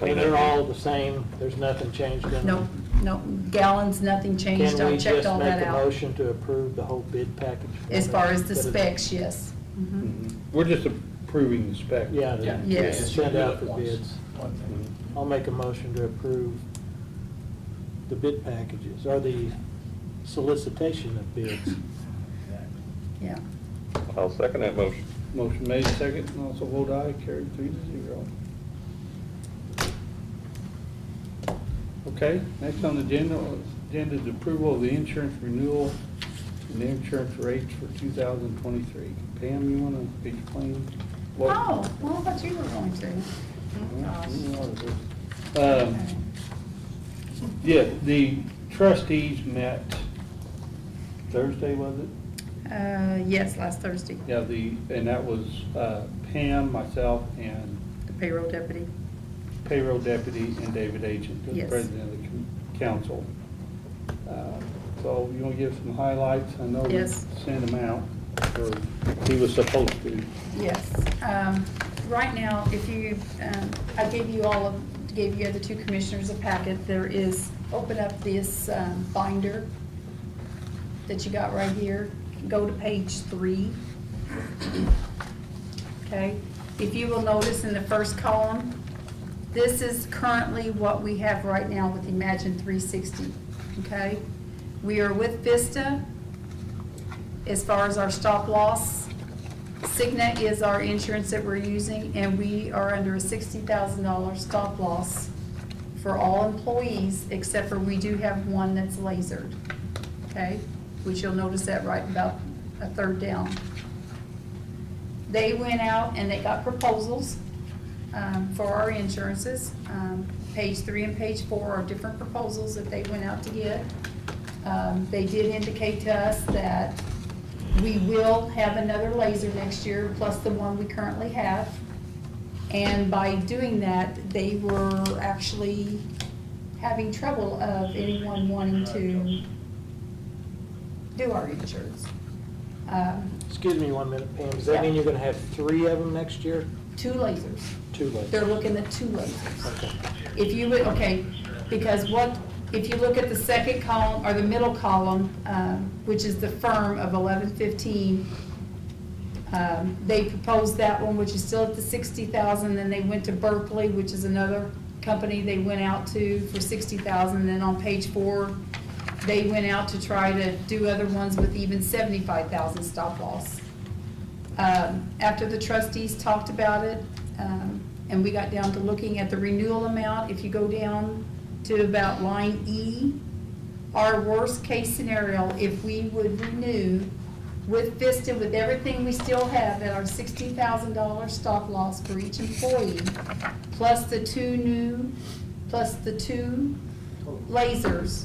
And they're all the same, there's nothing changed in them? No, no, gallons, nothing changed, I checked all that Can we just make a out. motion to approve the whole bid package? for As them far as the instead of- specs, yes. Mhm. We're just approving the spec. Yeah, Yes. send out the Once. bids. One thing. I'll make a motion to approve the bid packages, or the solicitation of bids. Yeah. I'll second that motion. Motion made, second, and also vote aye, carried 3-0. Okay, next on the agenda is approval of the insurance renewal and the insurance rates for 2023. Pam, you want to explain what? Oh, well, I thought you were going to. Yeah, the trustees met Thursday, was it? Yes, last Thursday, Yeah, and that was Pam, myself, and the payroll deputy. payroll deputy and David Agent, the Yes. president of the council. So you want to give some highlights? I know we Yes. sent him out, or he was supposed to. Yes. Right now, if you, I gave you gave you the two commissioners a packet. There is, open up this binder that you got right here. Go to page 3. Okay? If you will notice in the first column, this is currently what we have right now with Imagine 360. Okay? We are with Vista as far as our stop loss. Cigna is our insurance that we're using, and we are under a $60,000 stop loss for all employees, except for we do have one that's lasered, okay? Which you'll notice that right about a third down. They went out and they got proposals for our insurances. Page 3 and page 4 are different proposals that they went out to get. They did indicate to us that we will have another laser next year, plus the one we currently have. And by doing that, they were actually having trouble of anyone wanting to do our insurance. Excuse me 1 minute, Pam, does that mean you're gonna have 3 of them next year? 2 lasers. 2 lasers? They're looking at 2 lasers. Okay. If you would, okay, because if you look at the second column, or the middle column, which is the firm of 1115, they proposed that one, which is still at the 60,000, then they went to Berkeley, which is another company they went out to for 60,000, then on page 4, they went out to try to do other ones with even 75,000 stop loss. After the trustees talked about it, and we got down to looking at the renewal amount, if you go down to about line E, our worst case scenario, if we would renew with Vista, with everything we still have at our $60,000 stop loss for each employee, plus the 2 lasers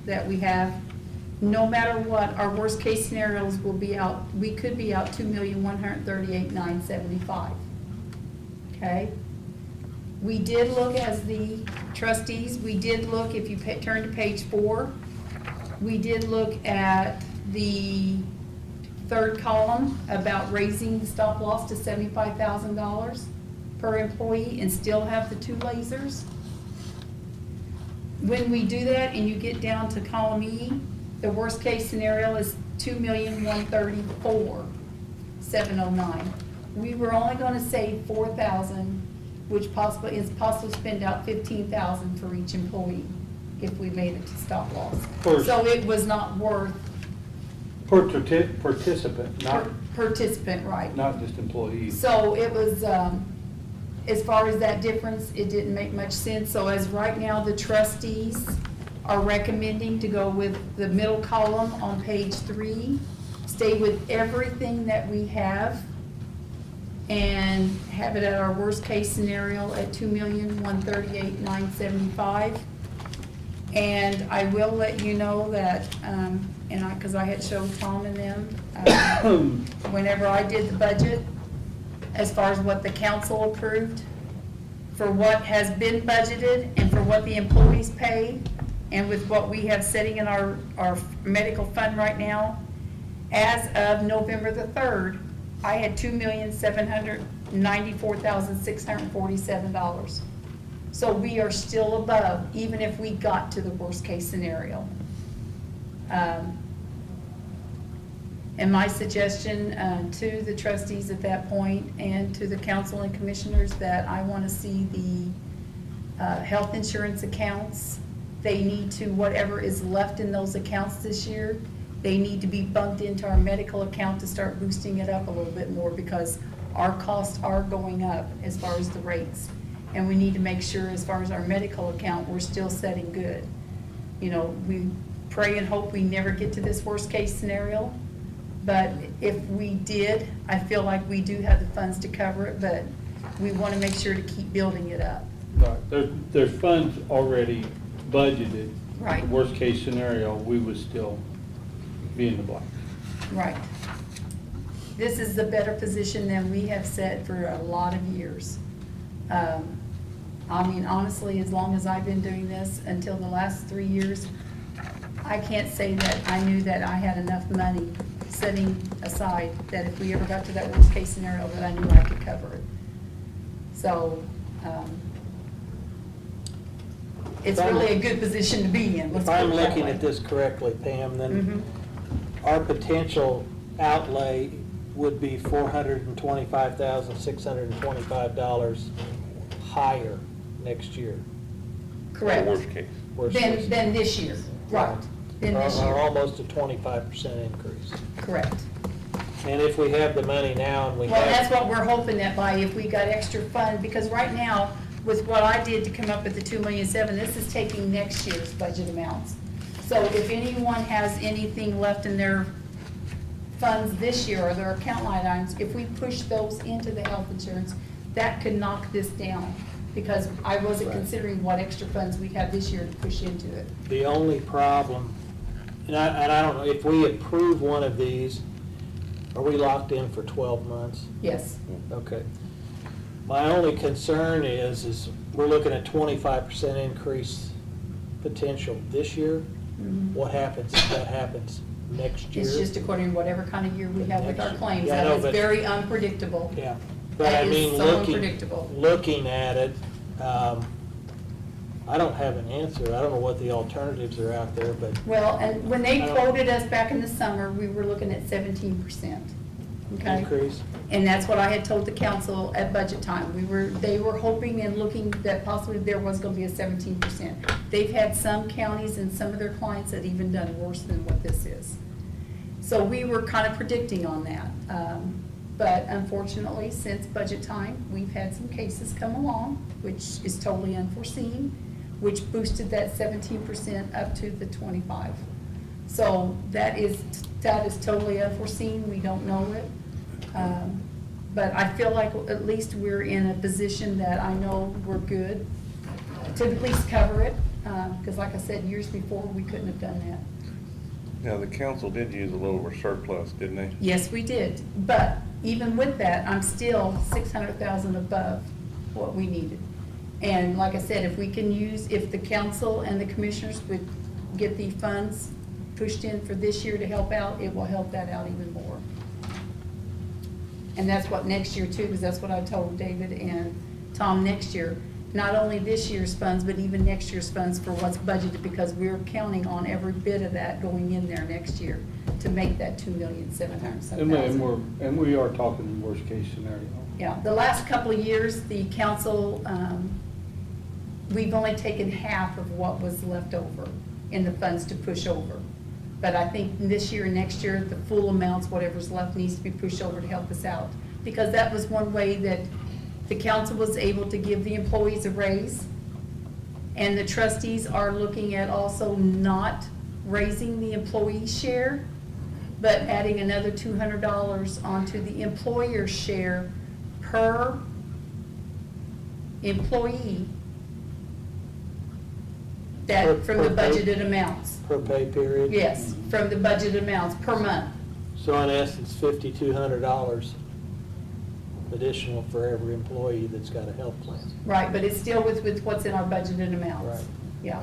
that we have, no matter what, our worst case scenarios will be out, we could be out $2,138,975. Okay? We did look, as the trustees, we did look, if you turn to page 4, we did look at the third column about raising the stop loss to $75,000 per employee and still have the 2 lasers. when we do that and you get down to column E, the worst case scenario is 2,134,709. We were only gonna save 4,000, which possibly is possible to spend out 15,000 for each employee if we made it to stop loss. So it was not worth Participant, not, participant, right? not just employees. So it was, as far as that difference, it didn't make much sense. So as right now, the trustees are recommending to go with the middle column on page 3, stay with everything that we have, and have it at our worst case scenario at 2,138,975. And I will let you know that, because I had showed Tom and them, whenever I did the budget, as far as what the council approved, for what has been budgeted and for what the employees pay, and with what we have sitting in our medical fund right now, as of November the 3rd, I had $2,794,647. So we are still above, even if we got to the worst case scenario. And my suggestion to the trustees at that point and to the council and commissioners that I want to see the health insurance accounts, they need to, whatever is left in those accounts this year, they need to be bumped into our medical account to start boosting it up a little bit more, because our costs are going up as far as the rates. And we need to make sure, as far as our medical account, we're still setting good. You know, we pray and hope we never get to this worst case scenario, but if we did, I feel like we do have the funds to cover it, but we want to make sure to keep building it up. Right, there's funds already budgeted. Right. The worst case scenario, we would still be in the black. Right. This is the better position than we have set for a lot of years. I mean, honestly, as long as I've been doing this, until the last 3 years, I can't say that I knew that I had enough money setting aside that if we ever got to that worst case scenario, that I knew I could cover it. So, it's really a good position to be in. If I'm looking at this correctly, Pam, then our potential outlay would be $425,625 higher next year. Correct. Worst case. Worst case. Than this year, right, than this Or year, almost a 25% increase. correct. And if we have the money now and we Well, that's have, what we're hoping that by, if we got extra fund, because right now, with what I did to come up with the 2,000,007, this is taking next year's budget amounts. So if anyone has anything left in their funds this year, or their account line items, if we push those into the health insurance, that could knock this down, because I wasn't considering what extra funds we have this year to push into it. the only problem, and I don't know, if we approve one of these, are we locked in for 12 months? Yes, Okay. My only concern is we're looking at 25% increase potential this year. What happens if that happens next year? it's just according to whatever kind of year we have with our claims. Yeah, I That know, is but- very unpredictable. Yeah, but That I is mean, so unpredictable. looking at it, I don't have an answer. I don't know what the alternatives are out there, but Well, and when they I don't- quoted us back in the summer, we were looking at 17%. Okay? increase. And that's what I had told the council at budget time. They were hoping and looking that possibly there was gonna be a 17%. They've had some counties and some of their clients that even done worse than what this is. So we were kind of predicting on that. But unfortunately, since budget time, we've had some cases come along, which is totally unforeseen, which boosted that 17% up to the 25. So that is totally unforeseen. We don't know it. But I feel like at least we're in a position that I know we're good to at least cover it. Because like I said, years before, we couldn't have done that. Now, the council did use a little surplus, didn't they? Yes, we did. But even with that, I'm still 600,000 above what we needed. And like I said, if we can use, if the council and the commissioners would get the funds pushed in for this year to help out, it will help that out even more. And that's what next year too, because that's what I told David and Tom next year. not only this year's funds, but even next year's funds for what's budgeted, because we're counting on every bit of that going in there next year to make that 2,700,000. And we are talking worst case scenario. Yeah, the last couple of years, the council, we've only taken half of what was left over in the funds to push over. But I think this year and next year, the full amounts, whatever's left, needs to be pushed over to help us out. Because that was one way that the council was able to give the employees a raise. And the trustees are looking at also not raising the employee share, but adding another $200 onto the employer share per employee that, from the budgeted amounts. Per pay period? Yes, from the budgeted amounts per month. So in essence, $5,200 additional for every employee that's got a health plan. Right, but it's still with what's in our budgeted amounts. Right. Yeah.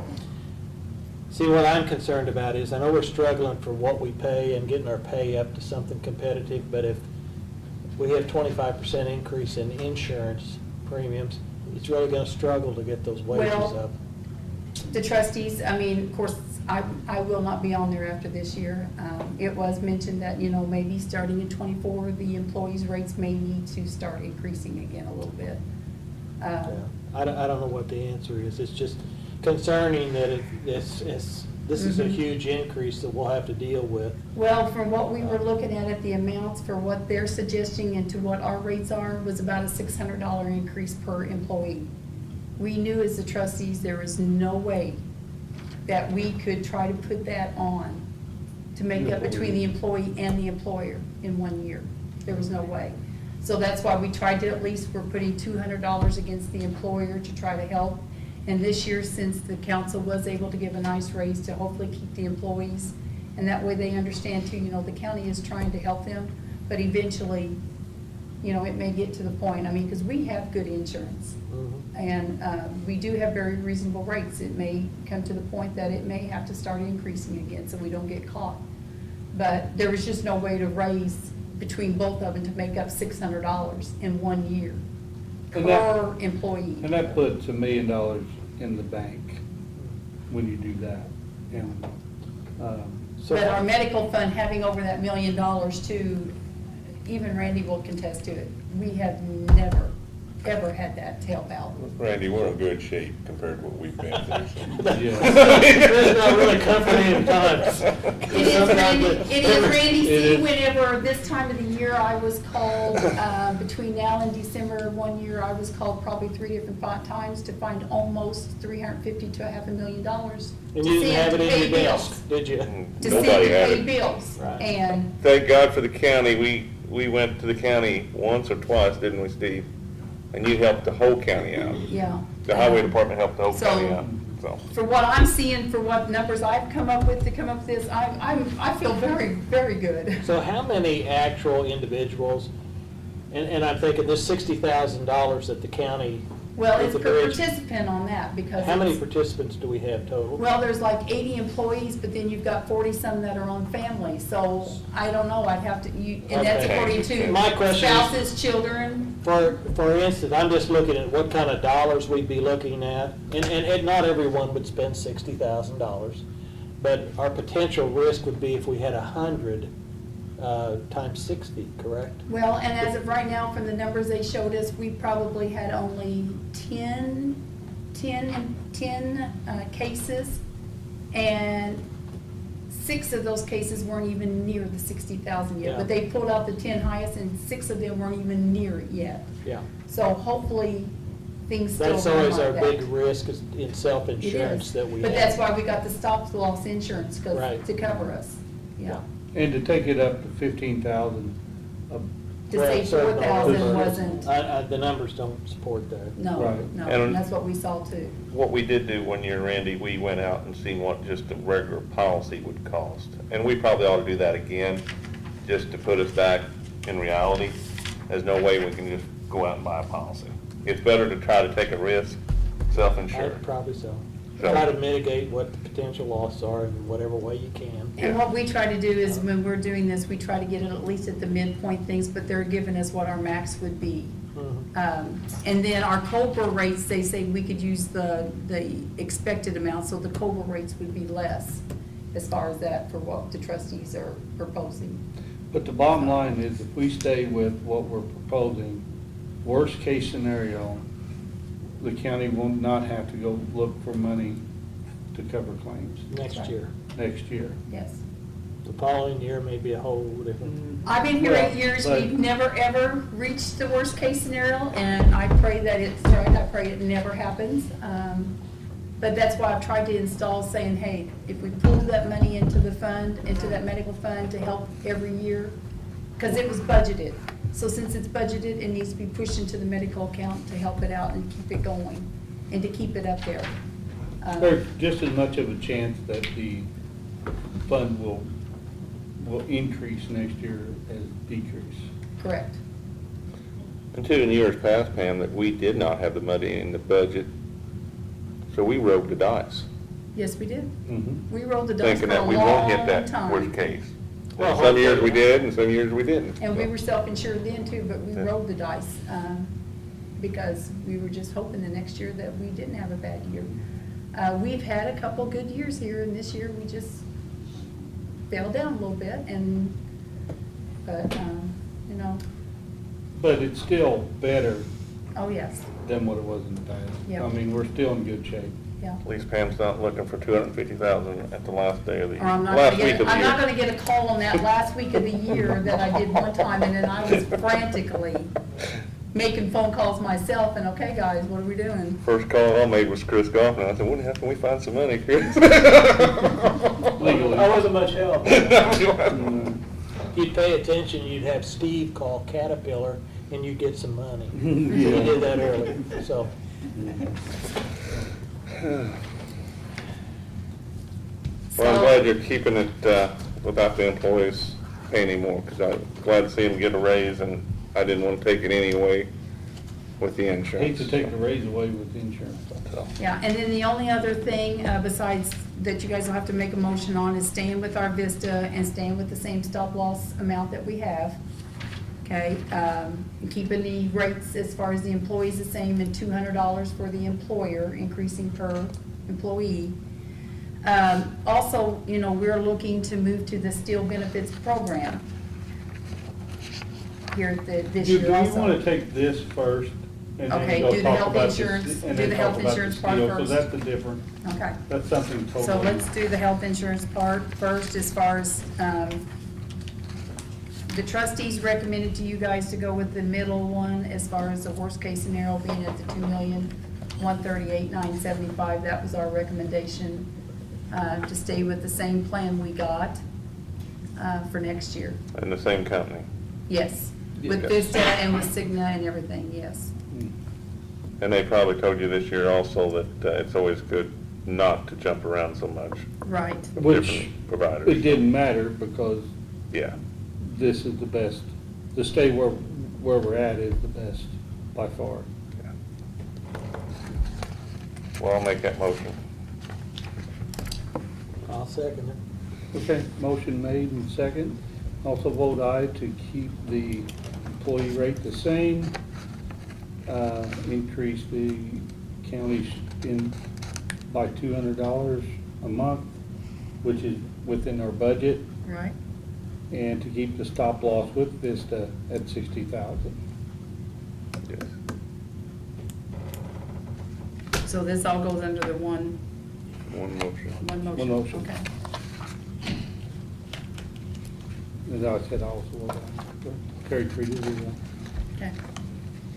See, what I'm concerned about is, I know we're struggling for what we pay and getting our pay up to something competitive, but if we have 25% increase in insurance premiums, it's really gonna struggle to get those wages Well, up. The trustees, I mean, of course, I will not be on there after this year. It was mentioned that, maybe starting in '24, the employees' rates may need to start increasing again a little bit. Yeah. I don't know what the answer is. It's just concerning that this is a huge increase that we'll have to deal with. Well, from what we were looking at the amounts for what they're suggesting and to what our rates are, was about a $600 increase per employee. We knew as the trustees there was no way that we could try to put that on to make up between the employee and the employer in 1 year. There was no way. So that's why we tried to, at least we're putting $200 against the employer to try to help. And this year, since the council was able to give a nice raise to hopefully keep the employees, and that way they understand too, the county is trying to help them, but eventually, it may get to the point, because we have good insurance. And we do have very reasonable rates. It may come to the point that it may have to start increasing again so we don't get caught. But there was just no way to raise between both of them to make up $600 in 1 year per employee. And that puts $1 million in the bank when you do that. And, But our medical fund having over that $1 million too, even Randy will contest to it. We have never, ever had that to help out. Randy, we're in good shape compared to what we've been through. It's not really comforting times. It is, Randy, see, whenever this time of the year I was called, between now and December of 1 year, I was called probably 3 different times to find almost $350,000 to $500,000. And you didn't have it in your desk, did you? To Nobody send had to pay it. bills. Right. And Thank God for the county. We went to the county once or twice, didn't we, Steve? And you helped the whole county out. yeah. The highway department helped the whole So- county out, so. For what I'm seeing, for what numbers I've come up with to come up with this, I feel very, very good. So how many actual individuals, and I'm thinking this $60,000 that the county. Well, with it's the per bridge, participant on that because. How many it's- participants do we have total? Well, there's like 80 employees, but then you've got 40-some that are on families, so I don't know, I'd have to, and that's Okay. according to My question is- spouses, children. For instance, I'm just looking at what kind of dollars we'd be looking at, and not everyone would spend $60,000, but our potential risk would be if we had 100 times 60, correct? Well, and as of right now, from the numbers they showed us, we probably had only 10 cases, and 6 of those cases weren't even near the 60,000 yet. Yeah. But they pulled out the 10 highest, and 6 of them weren't even near it yet. Yeah. So hopefully, things still That's run always like our that. big risk is in It self-insurance is. that we have. But that's why we got the stop-loss insurance, Right. to cover us, yeah. and to take it up to 15,000, To say 4,000 wasn't, The numbers don't support that. no, Right. no, And- and that's what we saw too. What we did do 1 year, Randy, we went out and seen what just a regular policy would cost. And we probably ought to do that again, just to put us back in reality. There's no way we can just go out and buy a policy. It's better to try to take a risk, self-insured. Probably so. So- Try to mitigate what the potential losses are in whatever way you can. And what we try to do is, when we're doing this, we try to get it at least at the midpoint things, but they're giving us what our max would be. Mhm. And then our COBRA rates, they say we could use the expected amount, so the COBRA rates would be less as far as that for what the trustees are proposing. But the bottom line is, if we stay with what we're proposing, worst case scenario, the county will not have to go look for money to cover claims Next year. next year. Yes. The following year may be a whole different. I've been here 8 Well, years, but- we've never, ever reached the worst case scenario, and I pray that it's right, I pray it never happens. But that's why I've tried to install saying, hey, if we pull that money into the fund, into that medical fund to help every year, because it was budgeted. So since it's budgeted, it needs to be pushed into the medical account to help it out and keep it going, and to keep it up there. There's just as much of a chance that the fund will increase next year as decrease. Correct. And two, in years past, Pam, that we did not have the money in the budget, so we rolled the dice, Yes, we did. Mhm. We rolled the dice thinking for a that we won't hit long that time. worst case. Well, And some years we hopefully. did, and some years we didn't. And we were self-insured then too, but we Yeah. rolled the dice, because we were just hoping the next year that we didn't have a bad year. We've had a couple good years here, and this year we just fell down a little bit, but, you know, But it's still better oh, yes, than what it was in the past. Yeah. I mean, we're still in good shape. yeah. At least Pam's not looking for 250,000 at the last day of the year. Or I'm not Last gonna week get, of the I'm not year. gonna get a call on that last week of the year that I did one time, and then I was frantically making phone calls myself, and okay, guys, what are we doing? First call I made was Chris Goff, and I said, how can we find some money, Chris? Legally. I wasn't much help. Mm. If you'd pay attention, you'd have Steve call Caterpillar and you'd get some money. He Yeah. did that early, so. Well, I'm So- glad you're keeping it without the employees paying anymore, because I'm glad to see them get a raise, and I didn't want to take it anyway with the Hate insurance. to take the raise away with the insurance. So, Yeah, and then the only other thing, besides that you guys will have to make a motion on, is staying with our Vista and staying with the same stop loss amount that we have. Okay, keeping the rates as far as the employees the same, and $200 for the employer, increasing per employee. Also, you know, we're looking to move to the steel benefits program here this Do year you also. want to take this first? And then Okay, go do the talk health about this- insurance- and do then the talk health about the insurance part steel, first. So that's the different, Okay. that's something totally. So let's do the health insurance part first, as far as, the trustees recommended to you guys to go with the middle one, as far as the worst case scenario being at the 2,138,975. That was our recommendation, to stay with the same plan we got, for next year. And the same company. Yes, with Yes. Vista and with Cigna and everything, yes. And they probably told you this year also that it's always good not to jump around so much. Right. Which, Different providers. it didn't matter because Yeah. this is the best, to stay where we're at is the best by far. Well, I'll make that motion. I'll second it. Okay, motion made and second. Also vote aye to keep the employee rate the same, increase the county's in by $200 a month, which is within our budget, Right. and to keep the stop loss with Vista at 60,000. Yes. So this all goes under the one One motion. motion? One motion. Okay. As I said, also vote aye. Carrie treated it. Okay.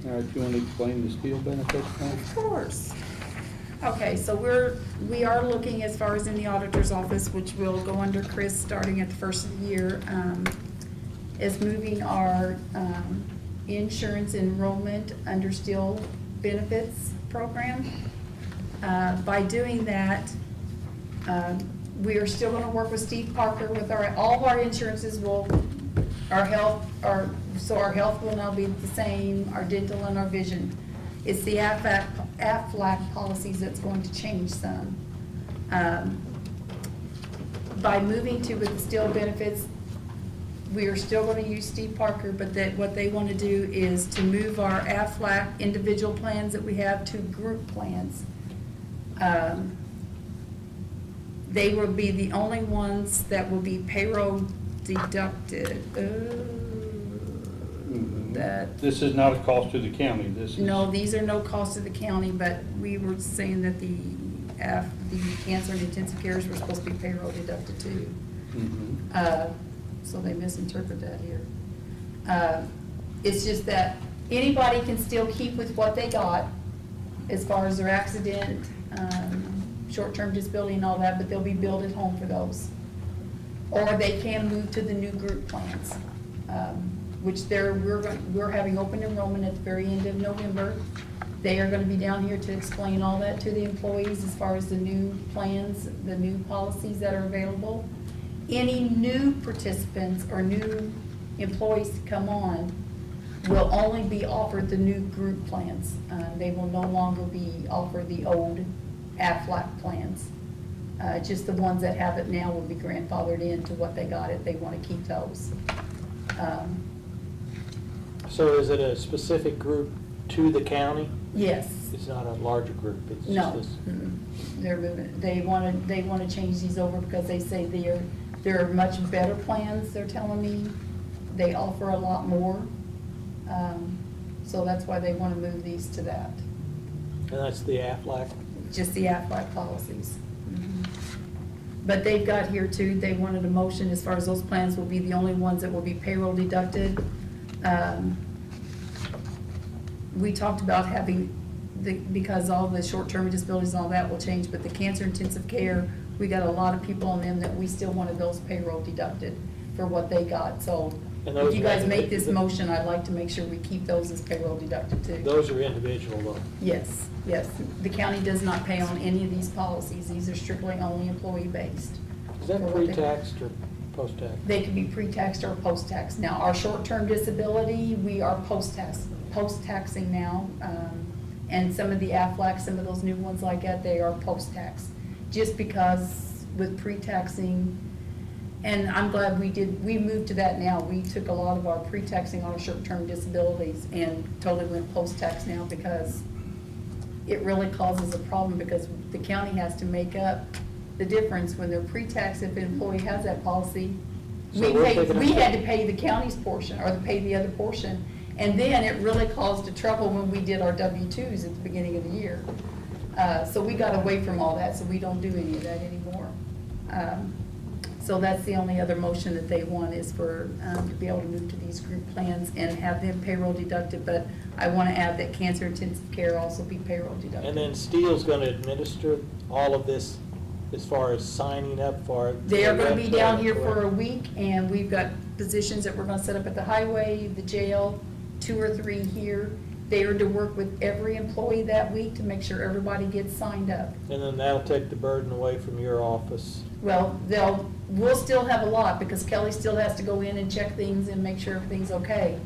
All right, you want to explain the steel benefits now? Of course. Okay, so we are looking, as far as in the auditor's office, which will go under Chris starting at the first of the year, is moving our insurance enrollment under steel benefits program. By doing that, we are still gonna work with Steve Parker with all of our insurances our health will now be the same, our dental and our vision. It's the Aflac policies that's going to change some. By moving to with the steel benefits, we are still gonna use Steve Parker, but that, what they wanna do is to move our Aflac individual plans that we have to group plans. They will be the only ones that will be payroll deducted. That, This is not a cost to the county, this is. no, these are no cost to the county, but we were saying that the cancer and intensive cares were supposed to be payroll deducted too. Mhm. So they misinterpret that here. It's just that anybody can still keep with what they got as far as their accident, short-term disability and all that, but they'll be billed at home for those. Or they can move to the new group plans, which we're having open enrollment at the very end of November. They are gonna be down here to explain all that to the employees as far as the new plans, the new policies that are available. Any new participants or new employees to come on will only be offered the new group plans. They will no longer be offered the old Aflac plans. Just the ones that have it now will be grandfathered into what they got if they want to keep those. So is it a specific group to the county? Yes. It's not a larger group, it's No. just this? Mm-mm. They're moving, they want to change these over because they say they're much better plans, they're telling me. They offer a lot more. So that's why they want to move these to that. And that's the Aflac? Just the Aflac policies. Mhm. But they've got here too, they wanted a motion as far as those plans will be the only ones that will be payroll deducted. We talked about having, because all the short-term disabilities and all that will change, but the cancer intensive care, we got a lot of people on them that we still wanted those payroll deducted for what they got. So And if those you guys are- make this motion, I'd like to make sure we keep those as payroll deducted too. Those are individual though? Yes, yes. The county does not pay on any of these policies. These are strictly only employee-based. Is that For what they- pre-taxed or post-tax? They can be pre-taxed or post-tax. Now, our short-term disability, we are post-taxing now. And some of the Aflac, some of those new ones like that, they are post-tax. Just because with pre-taxing, and I'm glad we moved to that now. We took a lot of our pre-taxing on our short-term disabilities and totally went post-tax now because it really causes a problem because the county has to make up the difference when they're pre-tax. If an employee has that policy, So we're picking we up- had to pay the county's portion or to pay the other portion. And then it really caused a trouble when we did our W-2s at the beginning of the year. So we got away from all that, so we don't do any of that anymore. So that's the only other motion that they want is for, to be able to move to these group plans and have them payroll deducted. But I want to add that cancer intensive care also be payroll deducted. And then Steele's gonna administer all of this as far as signing up for it? They are going to be down here Correct. for a week, and we've got positions that we're going to set up at the highway, the jail, 2 or 3 here. They are to work with every employee that week to make sure everybody gets signed up. And then that'll take the burden away from your office. Well, we'll still have a lot, because Kelly still has to go in and check things and make sure everything's okay.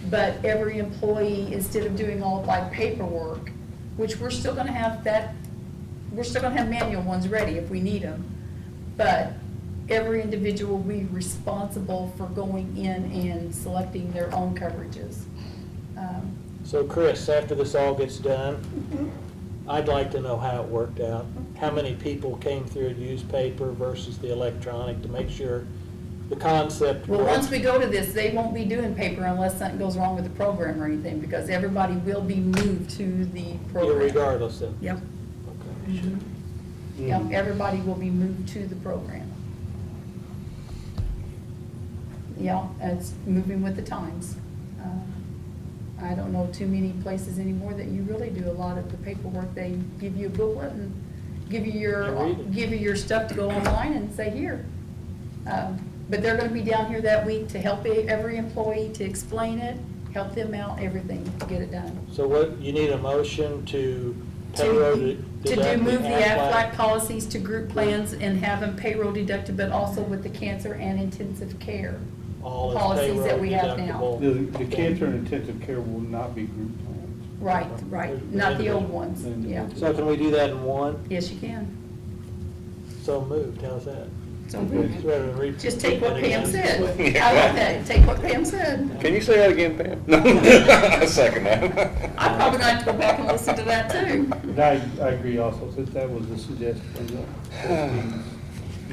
But every employee, instead of doing all by paperwork, which we're still going to have that, we're still going to have manual ones ready if we need them. But every individual will be responsible for going in and selecting their own coverages. So Chris, after this all gets done, I'd like to know how it worked out. How many people came through and used paper versus the electronic to make sure the concept Well, works? once we go to this, they won't be doing paper unless something goes wrong with the program or anything, because everybody will be moved to the program. Regardless of. Yep. Okay. Yep, everybody will be moved to the program. Yeah, it's moving with the times. I don't know too many places anymore that you really do a lot of the paperwork. They give you a booklet and give you your stuff to go online and say, here. But they're gonna be down here that week to help every employee, to explain it, help them out, everything, to get it done. So what, you need a motion to To payroll do move the Aflac policies to group plans and have them payroll deducted, but also with the cancer and intensive care policies that we have now. The cancer and intensive care will not be group plans. Right, not the old ones, yeah. So can we do that in one? Yes, you can. So moved, how's that? So just take what Pam said. I love that, take what Pam said. Can you say that again, Pam? No, I second that. I'm probably going to have to go back and listen to that too. And I agree also, since that was the suggestion from the trustees.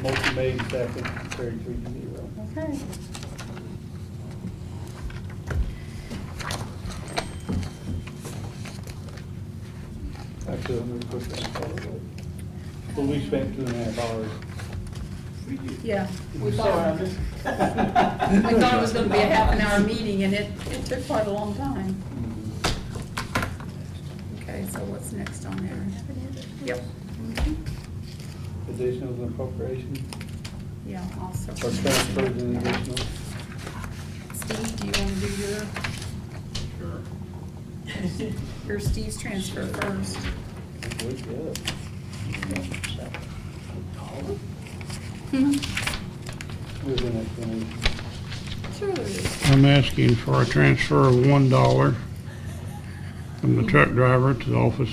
Motion made, second, carried 3-0. Okay. Actually, let me put that forward. Well, we spent 2.5 hours. Yeah, we thought it was going to be a half an hour meeting, and it took quite a long time. Okay, so what's next on there? Yep. Additionals and appropriations, Yeah, also. or transfers and additionals. Steve, do you want to do your? Sure. Here's Steve's transfer first. There's an explanation. Sure there is. I'm asking for a transfer of $1 from the truck driver to the office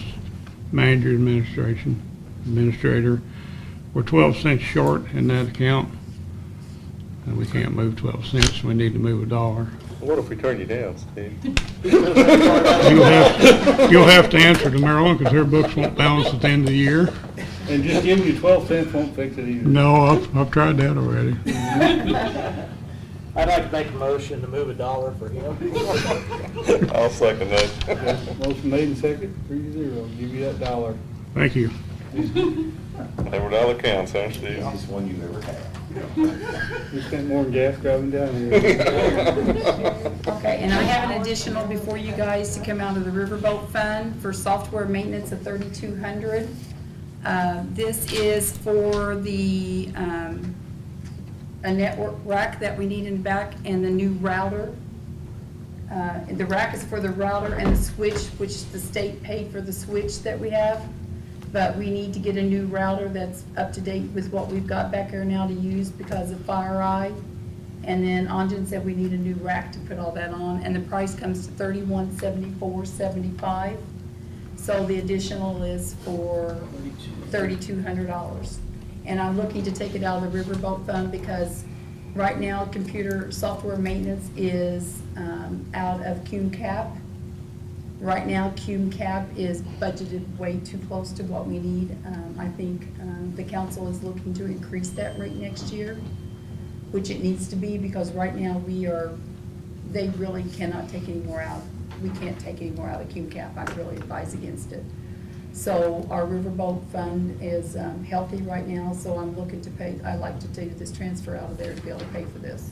manager administrator. We're 12 cents short in that account, and we can't move 12 cents. We need to move $1. What if we turn you down, Steve? You'll have to answer to Maryland because their books won't balance at the end of the year. And just giving you 12 cents won't fix it either. No, I've tried that already. I'd like to make a motion to move $1 for him. I'll second that. Motion made and second, 3-0. Give you that $1. Thank you. Every dollar counts, huh, Steve? Easiest one you've ever had. You spent more than gas driving down here. Okay, and I have an additional before you guys to come out of the Riverboat Fund for software maintenance of $3,200. This is for the, a network rack that we need in the back and the new router. The rack is for the router and the switch, which the state paid for the switch that we have. But we need to get a new router that's up to date with what we've got back here now to use because of FireEye. And then Anjan said we need a new rack to put all that on, and the price comes to $3174.75. So the additional is for $3,200. And I'm looking to take it out of the Riverboat Fund because right now computer software maintenance is out of CUMCAP. Right now, CUMCAP is budgeted way too close to what we need. I think the council is looking to increase that rate next year, which it needs to be because right now they really cannot take any more out. We can't take any more out of CUMCAP. I really advise against it. So our Riverboat Fund is healthy right now, so I'm looking to pay, I'd like to do this transfer out of there to be able to pay for this.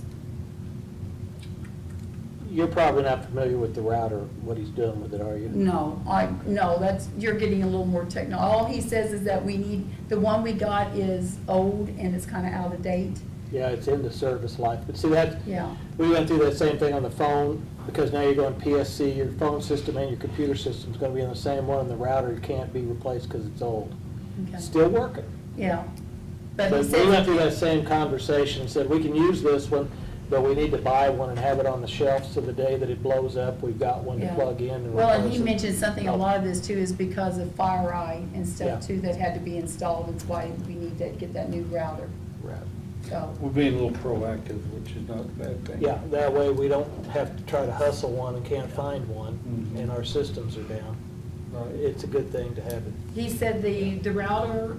You're probably not familiar with the router, what he's doing with it, are you? No, you're getting a little more technical. All he says is that we need, the one we got is old and it's kind of out of date. Yeah, it's in the service life, but see that, Yeah, we went through that same thing on the phone, because now you're going PSC, your phone system and your computer system's gonna be on the same one, and the router can't be replaced because it's old. okay, It's still working. yeah. But But he we went says, through that same conversation and said, we can use this one, but we need to buy one and have it on the shelf so the day that it blows up, we've got one to Yeah. plug in and well, and he replace it. mentioned something, a lot of this too is because of FireEye and Yeah. stuff too that had to be installed. That's why we need to get that new router, Right. so. We're being a little proactive, which is not a bad thing. Yeah, that way we don't have to try to hustle one and can't find one, Mhm. and our systems are down. Right. It's a good thing to have it. He said the router,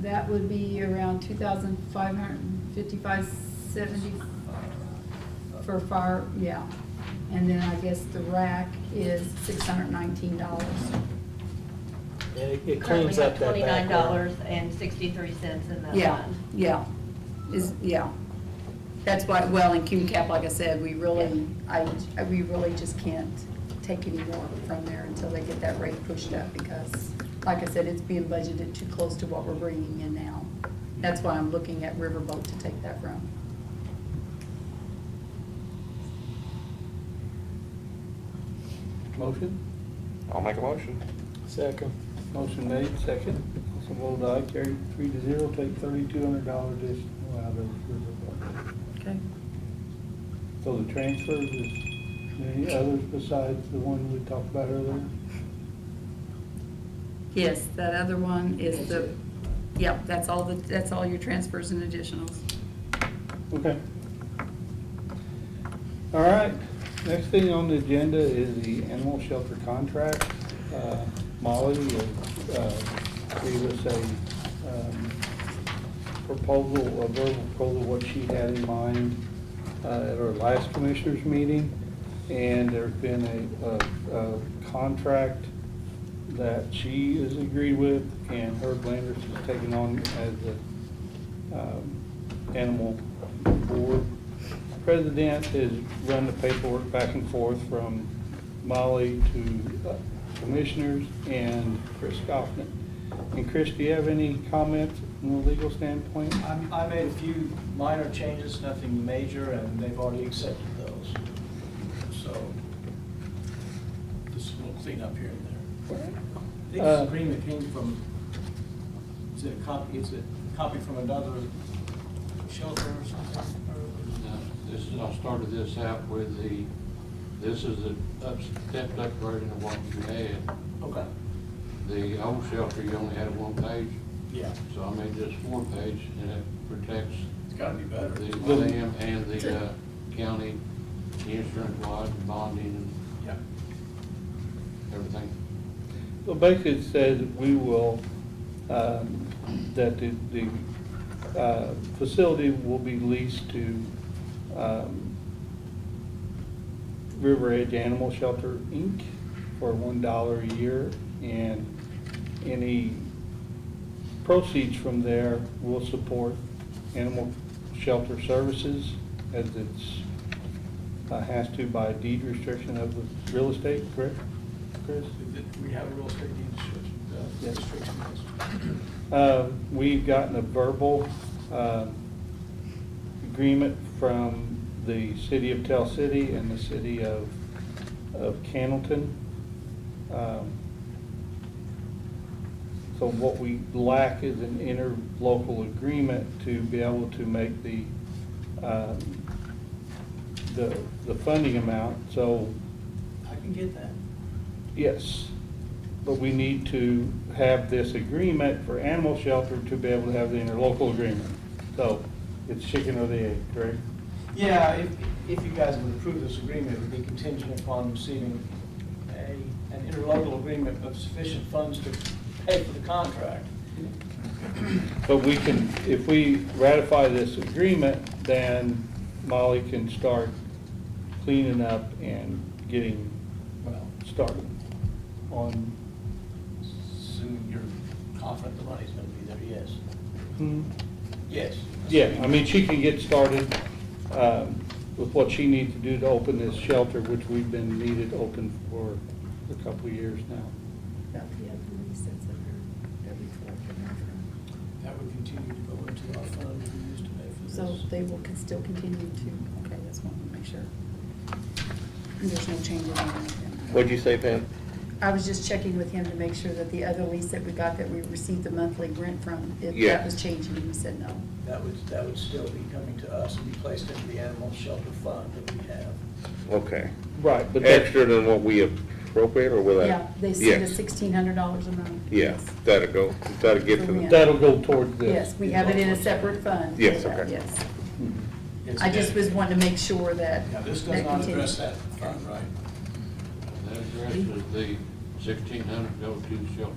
that would be around 2,555.70 for fire, yeah. And then I guess the rack is $619. And it Currently cleans up have that background. $29.63 in that Yeah, fund. yeah, yeah. That's why, well, in CUMCAP, like I said, we really just can't take any more from there until they get that rate pushed up because, like I said, it's being budgeted too close to what we're bringing in now. That's why I'm looking at Riverboat to take that from. Motion? I'll make a motion. Second. Motion made, second. Also vote aye, carried 3-0, take $3,200 additional out of Riverboat. Okay. So the transfers, is there any others besides the one we talked about earlier? Yes, that other one is yep, that's all your transfers and additionals. Okay. All right, next thing on the agenda is the animal shelter contract. Molly gave us a proposal, a verbal proposal, what she had in mind at our last commissioners meeting. And there's been a contract that she has agreed with, and Herb Landers has taken on as the animal board president, has run the paperwork back and forth from Molly to commissioners and Chris Kaufman. And Chris, do you have any comments from a legal standpoint? I made a few minor changes, nothing major, and they've already accepted those. So, just a little clean up here and there. I think this agreement came from, is it a copy from another shelter or something? I started this out with this is a stepped up version of what you had. Okay. The old shelter, you only had one page. Yeah. So I made this 4 page, and it protects It's gotta be better. them and the county, insurance wise, bonding, and Yeah. everything. Well, basically it says we will, that the facility will be leased to River Edge Animal Shelter, Inc. for $1 a year, and any proceeds from there will support animal shelter services, as it's, has to by deed restriction of the real estate, correct, Chris? We have a real estate deed restriction. We've gotten a verbal agreement from the city of Tell City and the city of Cannleton. So what we lack is an interlocal agreement to be able to make the funding amount. So I can get that. yes, but we need to have this agreement for animal shelter to be able to have the interlocal agreement. So it's chicken or the egg, correct? Yeah, if you guys would approve this agreement, it would be contingent upon receiving an interlocal agreement of sufficient funds to pay for the contract. But we can, if we ratify this agreement, then Molly can start cleaning up and getting, well, started on. Assuming you're confident the money's gonna be there, yes. Hmm. Yes. Yeah, I mean, she can get started with what she needs to do to open this shelter, which we've been needed open for a couple of years now. About the other lease that's in there, that we collected that from. That would continue to go into our fund we used to pay for this. So they will still continue to, okay, that's one to make sure. And there's no changes on anything. What'd you say, Pam? I was just checking with him to make sure that the other lease that we got, that we received the monthly rent from, if Yeah. that was changing, and he said no. That would still be coming to us and be placed into the animal shelter fund that we have. Okay. Right, but that, Extra than what we appropriate, or will that? Yeah, they send us Yes. $1,600 a month. Yeah, Yes. that'll get to From the, him. that'll go towards this. Yes, we have it in a separate fund. for Yes, that, okay. Yes. It's I just dead. was wanting to make sure that. Now, this does that not continues. address that fund, right? That addresses the 1,600 go to the shelter.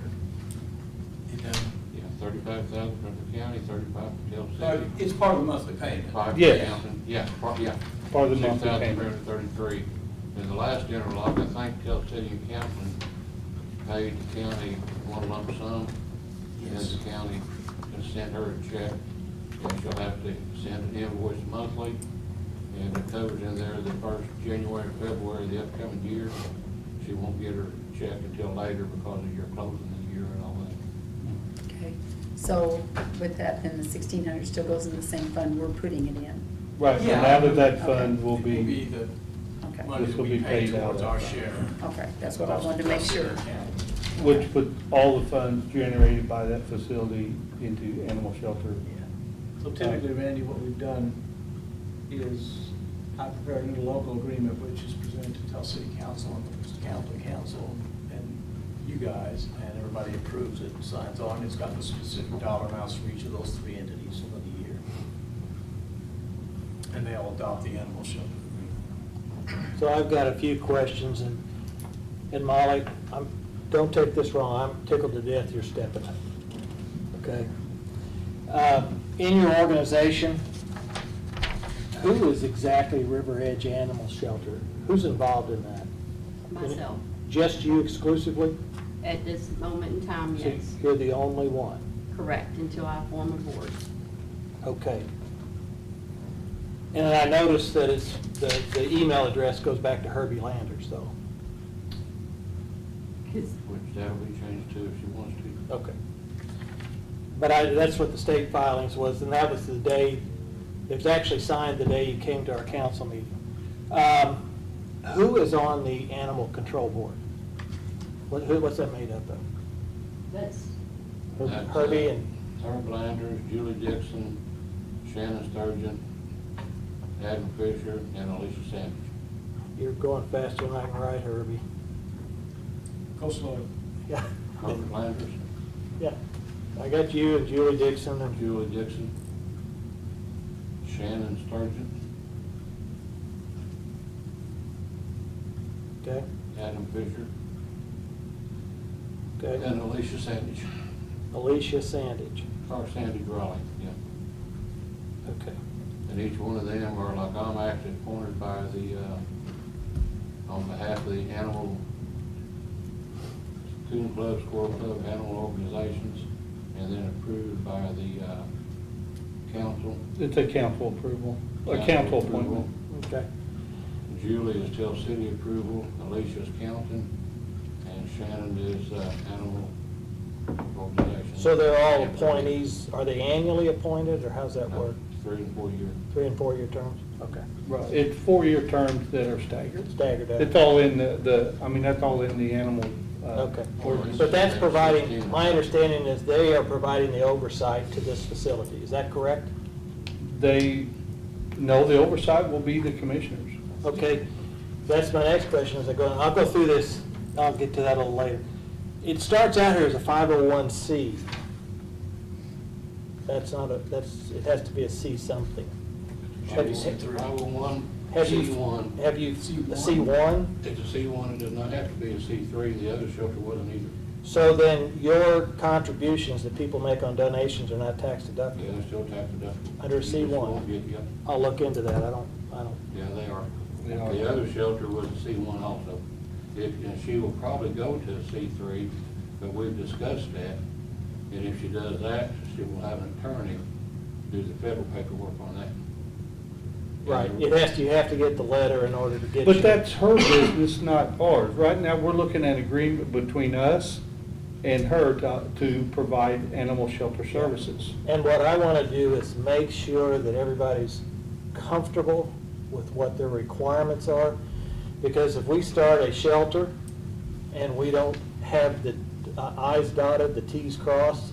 It does. Yeah, 35,000 from the county, 35 from Tell So City. it's part of the monthly payment. 5 Yes. thousand, yeah, yeah. Part of the monthly payment. 6,333. And the last interlock, I think Tell City and Councilman paid the county one lump sum. And the county can send her a check, and she'll have to send an invoice monthly. And it covers in there the first January, February of the upcoming year. She won't get her check until later because of your closing the year and all that. Okay, so with that, then the 1,600 still goes in the same fund we're putting it in. Right, so Yeah. now that that Okay. fund will It will be be, the Okay, money This that will we be pay paid out towards of our that. share. okay, that's what I wanted to make sure. which put all the funds generated by that facility into animal shelter. So typically, Randy, what we've done is I prepared an interlocal agreement which is presented to Tell City Council and County Council and you guys, and everybody approves it and signs on. It's got the specific dollar amounts for each of those 3 entities for the year. and they'll adopt the animal shelter. So I've got a few questions, and Molly, don't take this wrong, I'm tickled to death you're stepping up, okay? In your organization, who is exactly River Edge Animal Shelter? Who's involved in that? Myself, Just you exclusively? at this moment in time, So yes, you're the only one? correct, until I form a board. Okay. And I noticed that it's, the email address goes back to Herbie Landers, though. Which that will be changed too if she wants to. Okay. But that's what the state filings was, and that was the day, it was actually signed the day you came to our council meeting. Who is on the animal control board? What's that made up of? That's, That's, Herbie and, Herb Landers, Julie Dixon, Shannon Sturgeon, Adam Fisher, and Alicia Sanders. you're going faster than I can write, Herbie. Go slow. Yeah. Herb Landers, Yeah. I got you and Julie Dixon and, Julie Dixon, Shannon Sturgeon, okay, Adam Fisher, okay. and Alicia Sanders. Alicia Sandage, Or Sandy Raleigh, yeah. okay. And each one of them are, like, I'm actually appointed by the, on behalf of the animal, Coon Club, Squirrel Club, animal organizations, and then approved by the council. It's a council approval, a council appointment. Okay. Julie is Tell City approval, Alicia's County, and Shannon is animal organization. So they're all appointees, are they annually appointed, or how's that work? 3 and 4 year. 3 and 4 year terms? Okay. Right, it's 4-year terms that are staggered. Staggered out. It's all in that's all in the animal. Okay. ordinance. But that's providing, my understanding is they are providing the oversight to this facility, is that correct? No, the oversight will be the commissioners. Okay, that's my next question as I go, I'll go through this, I'll get to that a little later. It starts out here as a 501c. That's not a, it has to be a C something. Have you, 501, have you, C1. have you, a C1? It's a C1, it does not have to be a C3, the other shelter wasn't either. So then your contributions that people make on donations are not tax Yeah, deductible? they're still tax deductible. Under You just C1? won't get the other. I'll look into that, I don't. Yeah, they are. They are. The other shelter was a C1 also. And she will probably go to a C3, but we've discussed that. And if she does that, she will have an attorney do the federal paperwork on that. Right, you have to get the letter in order to get. But that's her business, not ours. Right now, we're looking at an agreement between us and her to provide animal shelter services. And what I want to do is make sure that everybody's comfortable with what their requirements are. Because if we start a shelter and we don't have the I's dotted, the T's crossed,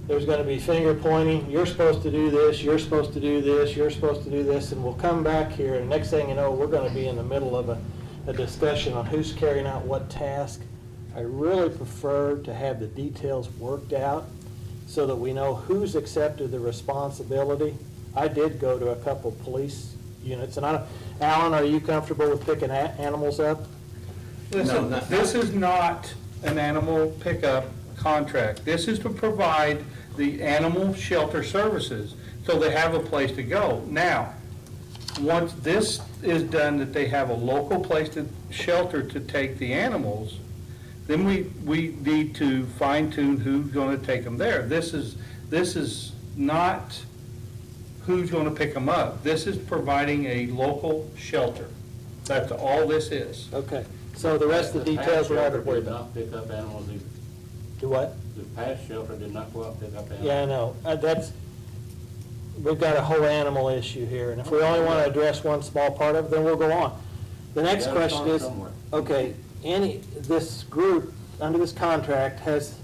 there's going to be finger pointing, you're supposed to do this, you're supposed to do this, you're supposed to do this, and we'll come back here, and next thing you know, we're going to be in the middle of a discussion on who's carrying out what task. I really prefer to have the details worked out so that we know who's accepted the responsibility. I did go to a couple police units, and Alan, are you comfortable with picking animals up? Listen, this is not an animal pickup contract. This is to provide the animal shelter services, so they have a place to go. Now, once this is done, that they have a local place to shelter to take the animals, then we need to fine tune who's going to take them there. This is not who's going to pick them up. This is providing a local shelter. That's all this is. Okay, so the rest of the details we're not going to worry Did about. not pick up animals either. Do what? The past shelter did not go out and pick up animals. Yeah, I know. We've got a whole animal issue here, and if we only want to address one small part of it, then we'll go on. The next Gotta question start is, somewhere. okay, this group, under this contract, has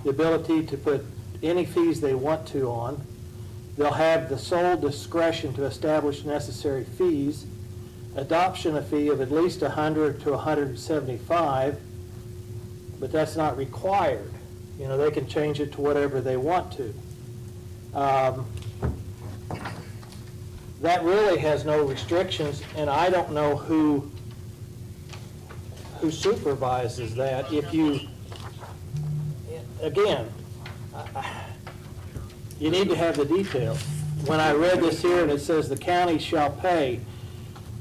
the ability to put any fees they want to on. They'll have the sole discretion to establish necessary fees, adoption a fee of at least $100 to $175, but that's not required. You know, they can change it to whatever they want to. that really has no restrictions, and I don't know who supervises that. If you, again, you need to have the details. When I read this here and it says the county shall pay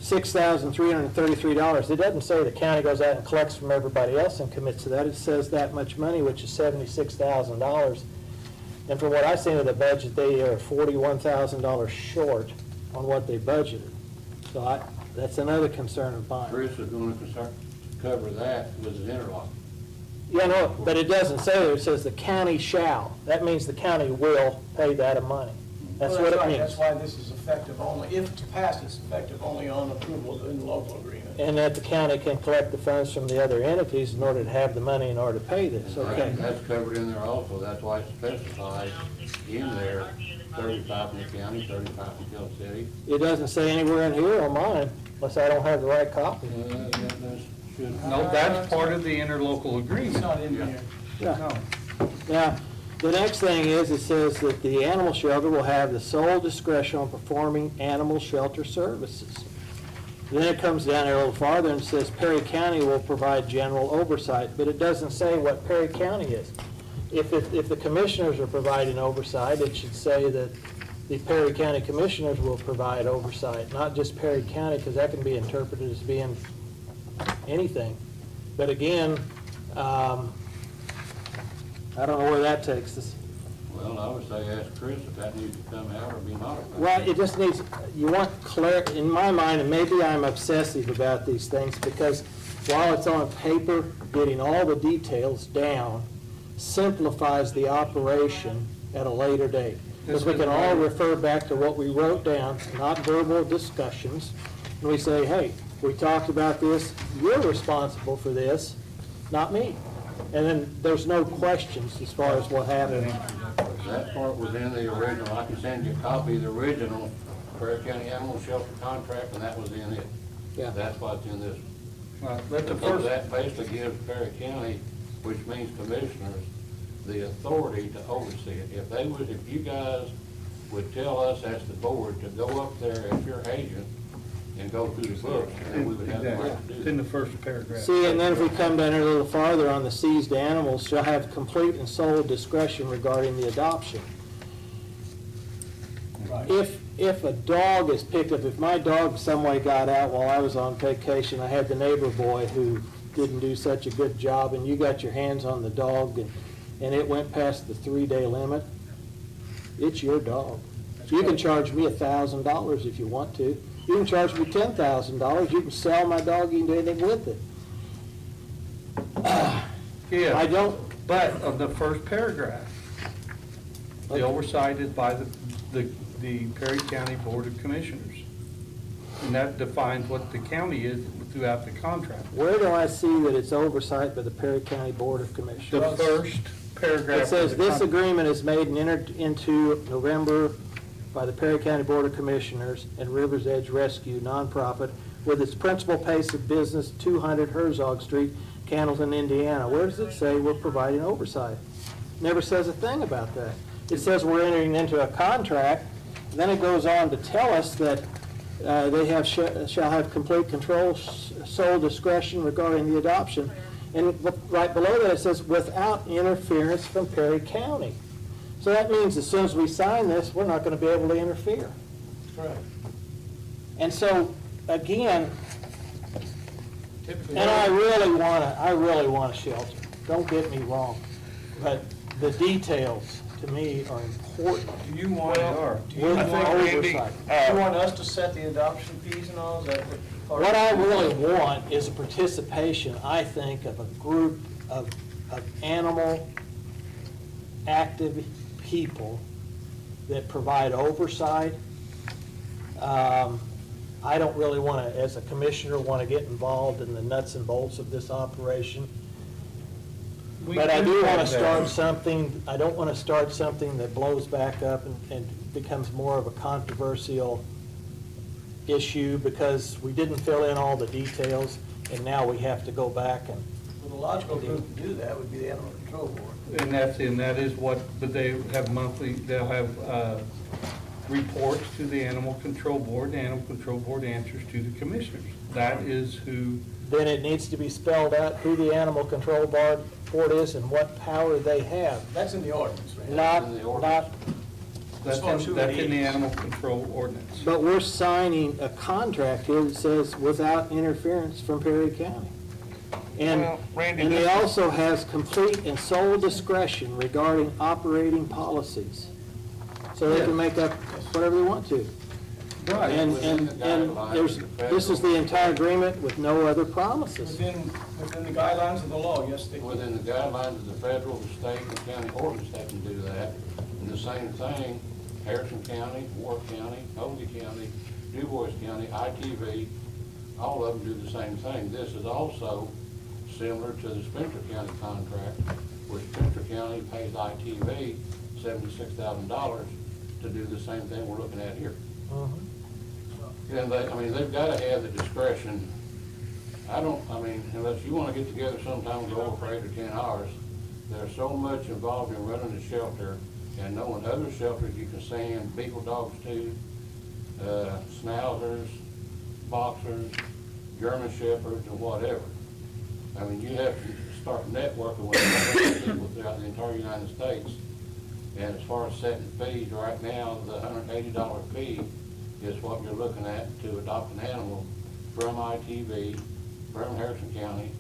$6,333, it doesn't say the county goes out and collects from everybody else and commits to that. It says that much money, which is $76,000. And from what I've seen of the budget, they are $41,000 short on what they budgeted. So that's another concern of mine. Chris is going to cover that with his interlock. Yeah, no, but it doesn't say there, it says the county shall. That means the county will pay that money. That's Well, what it right. means. That's why this is effective only, if it's passed, it's effective only on approval in the local agreement. And that the county can collect the funds from the other entities in order to have the money in order to pay this, okay? That's covered in there also. That's why it's specified in there, 35 from the county, 35 from Hill City. It doesn't say anywhere in here on mine, unless I don't have the right copy. No, that's part of the interlocal agreement. It's not in here. Yeah. Now, the next thing is, it says that the animal shelter will have the sole discretion on performing animal shelter services. Then it comes down there a little farther and says Perry County will provide general oversight, but it doesn't say what Perry County is. If the commissioners are providing oversight, it should say that the Perry County Commissioners will provide oversight, not just Perry County, because that can be interpreted as being anything. But again, I don't know where that takes us. Well, I would say ask Chris if that needs to come out or be modified. Well, it just needs, you want clarity, in my mind, and maybe I'm obsessive about these things, because while it's on paper, getting all the details down simplifies the operation at a later date. Because we can all refer back to what we wrote down, not verbal discussions, and we say, hey, we talked about this, you're responsible for this, not me. And then there's no questions as far as what happened. That part was in the original. I can send you a copy of the original Perry County Animal Shelter contract, and that was in it. Yeah. That's what's in this. Let the Because first, that basically gives Perry County, which means commissioners, the authority to oversee it. If you guys would tell us as the board to go up there as your agent and go through the books, then we would have the right to do it's that. in the first paragraph. See, and then if we come down here a little farther on the seized animals, shall have complete and sole discretion regarding the adoption. Right. If a dog is picked up, if my dog some way got out while I was on vacation, I had the neighbor boy who didn't do such a good job, and you got your hands on the dog, and it went past the 3-day limit, it's your dog. You can charge me $1,000 if you want to. You can charge me $10,000. You can sell my dog. You can do anything with it. Yeah. I don't. But of the first paragraph, the oversight is by the Perry County Board of Commissioners. And that defines what the county is throughout the contract. Where do I see that it's oversight by the Perry County Board of The Commissioners? first paragraph. It says, of the this con- agreement is made and entered into November by the Perry County Board of Commissioners and River's Edge Rescue nonprofit with its principal place of business, 200 Herzog Street, Candleton, Indiana. Where does it say we're providing oversight? Never says a thing about that. It says we're entering into a contract, then it goes on to tell us that they shall have complete control, sole discretion regarding the adoption. And right below that it says without interference from Perry County. So that means as soon as we sign this, we're not going to be able to interfere. Correct. And so, again, and I really want a shelter. Don't get me wrong. But the details, to me, are important. Do you want it? With I think, Randy, oversight. you want us to set the adoption fees and all, is that what? What I really want is a participation, I think, of a group of animal active people that provide oversight. I don't really want to, as a commissioner, want to get involved in the nuts and bolts of this operation. But I do want to start something, I don't want to start something that blows back up and becomes more of a controversial issue because we didn't fill in all the details and now we have to go back and. Well, the logical group to do that would be the Animal Control Board. And that is what, but they have monthly, they'll have reports to the Animal Control Board. The Animal Control Board answers to the commissioners. That is who, Then it needs to be spelled out who the animal control board is and what power they have. That's in the ordinance, right? Not, not, that's in the Animal Control Ordinance. but we're signing a contract here that says without interference from Perry County. And, Well, Randy, and this they is- also has complete and sole discretion regarding operating policies. So they can make up whatever they want to. Right. And, Within and, the and guidelines there's, of the this is the entire agreement with no other promises. Within the guidelines of the law, yes, they can. Within the guidelines of the federal, the state, and county ordinance, they can do that. And the same thing, Harrison County, Ward County, Holy County, Du Bois County, ITV, all of them do the same thing. This is also similar to the Spencer County contract, where Spencer County pays ITV $76,000 to do the same thing we're looking at here. And they, I mean, they've gotta have the discretion. Unless you wanna get together sometime and go over for 8 or 10 hours, there's so much involved in running the shelter and knowing other shelters you can send beagle dogs to, schnauzers, boxers, German shepherds, and whatever. I mean, you have to start networking with people throughout the entire United States. And as far as setting fees, right now, the $180 fee is what you're looking at to adopt an animal from ITV, from Harrison County,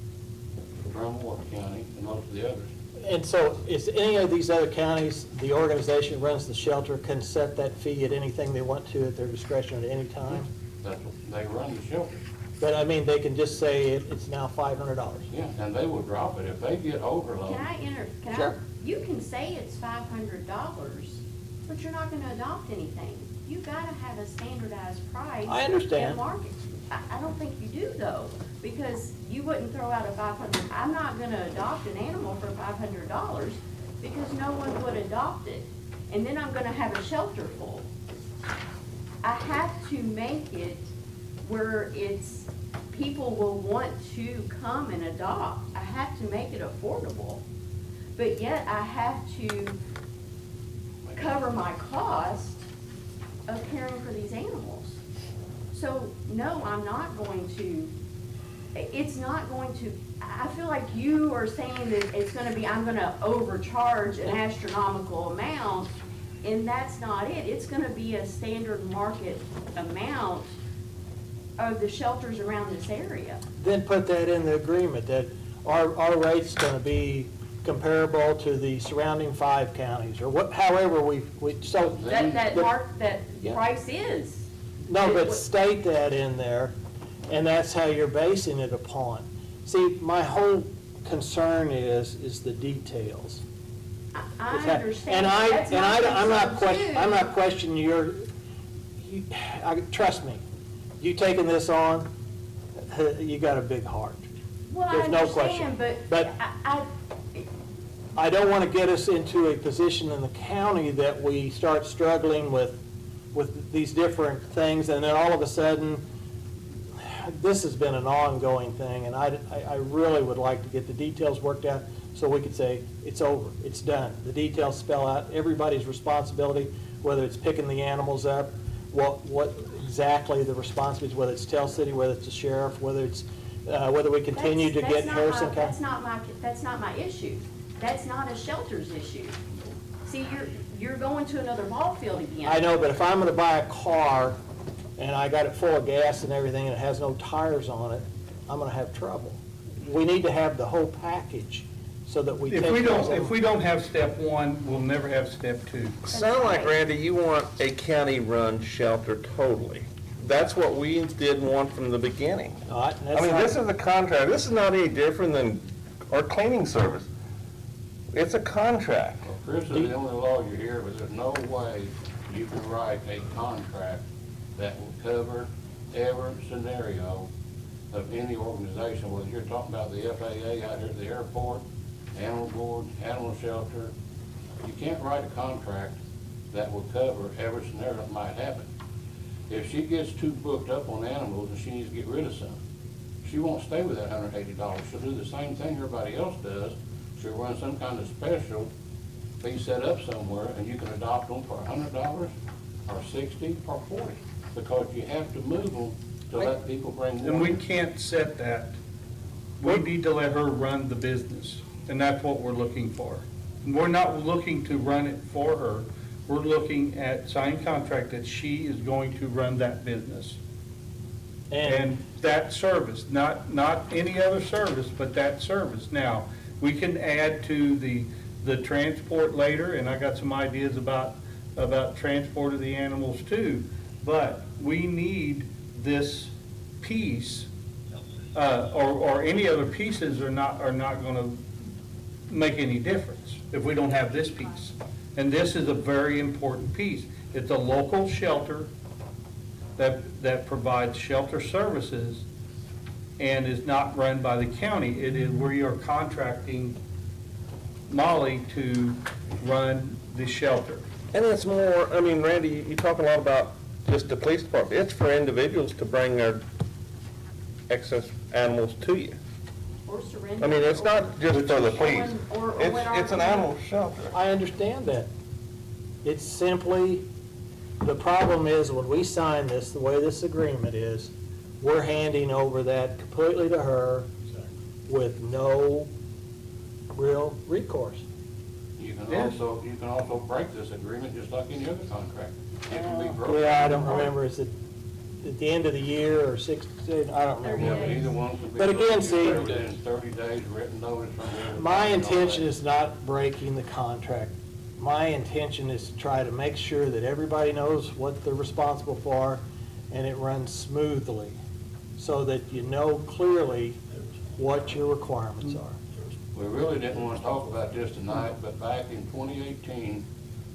from Ward County, and most of the others. And so is any of these other counties, the organization runs the shelter, can set that fee at anything they want to at their discretion at any time? That's what, they run the shelter. But I mean, they can just say it's now $500. Yeah, and they will drop it if they get Can overload. Sure. You can say it's $500, but you're not gonna adopt anything. You gotta have a standardized price. I understand. And market. I don't think you do though, because you wouldn't throw out a I'm not gonna adopt an animal for $500 because no one would adopt it. And then I'm gonna have a shelter full. I have to make it where people will want to come and adopt. I have to make it affordable. But yet I have to cover my cost of caring for these animals. So, no, I'm not going to, it's not going to, I feel like you are saying that it's gonna be, I'm gonna overcharge an astronomical amount, and that's not it. It's gonna be a standard market amount of the shelters around this area. Then put that in the agreement, that our rate's gonna be comparable to the surrounding 5 counties, or what, however so. That Yeah. price is. No, but state that in there, and that's how you're basing it upon. See, my whole concern is the details. I understand. And That's my I'm not concern, questioning trust me, you taking this on, you got a big heart. Well, I There's no understand, question. but I don't want to get us into a position in the county that we start struggling with these different things, and then all of a sudden, this has been an ongoing thing, and I really would like to get the details worked out so we could say, it's over, it's done. The details spell out everybody's responsibility, whether it's picking the animals up, what exactly the responsibility is, whether it's Tell City, whether it's the sheriff, whether it's, whether we continue to get Harrison County. That's not my issue. That's not a shelter's issue. See, you're going to another ball field again. I know, but if I'm gonna buy a car and I got it full of gas and everything and it has no tires on it, I'm gonna have trouble. We need to have the whole package so that we take. If we don't have step 1, we'll never have step 2. Sound like, Randy, you want a county-run shelter totally. That's what we didn't want from the beginning. I mean, this is a contract. This is not any different than our cleaning service. It's a contract. Well, Chris is the only lawyer here, but there's no way you can write a contract that will cover every scenario of any organization, whether you're talking about the FAA out here at the airport, animal board, animal shelter. You can't write a contract that will cover every scenario that might happen. If she gets too booked up on animals and she needs to get rid of some, she won't stay with that $180. She'll do the same thing everybody else does. She'll run some kind of special, be set up somewhere, and you can adopt them for $100 or 60, or 40, because you have to move them to let people bring And we water. can't set that. We need to let her run the business, and that's what we're looking for. We're not looking to run it for her. We're looking at signed contract that she is going to run that business. And that service, not any other service, but that service. Now, we can add to the transport later, and I got some ideas about transport of the animals too. But we need this piece, or any other pieces are not gonna make any difference if we don't have this piece. And this is a very important piece. It's a local shelter that provides shelter services and is not run by the county. It is, we are contracting Molly to run the shelter. And it's more, I mean, Randy, you talk a lot about just the police department. It's for individuals to bring their excess animals to you. Or surrender. I mean, it's not just for the police. Or when It's an animal shelter. I understand that. It's simply, the problem is when we sign this, the way this agreement is, we're handing over that completely to her with no real recourse. You can Yes. also break this agreement just like any other contract. It can be broken. Yeah, I don't remember, is it at the end of the year or 16, I don't Yeah, remember. but either one could be. But again, broken see- within 30 days written notice from the other. My intention is not breaking the contract. My intention is to try to make sure that everybody knows what they're responsible for and it runs smoothly, so that you know clearly what your requirements are. We really didn't want to talk about this tonight, but back in 2018,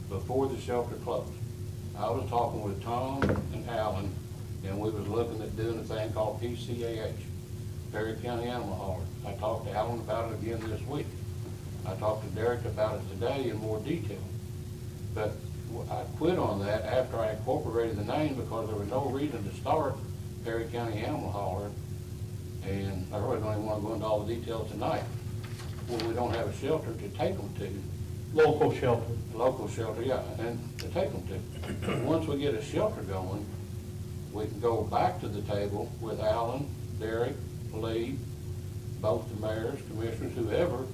before the shelter closed, I was talking with Tom and Alan, and we was looking at doing a thing called PCAH, Perry County Animal Hauler. I talked to Alan about it again this week. I talked to Derek about it today in more detail. But I quit on that after I incorporated the name because there was no reason to start Perry County Animal Hauler. And I really don't even want to go into all the details tonight. When we don't have a shelter to take them to, Local shelter. local shelter, yeah, and to take them to. Once we get a shelter going, we can go back to the table with Alan, Derek, Lee, both the mayors, commissioners, whoever,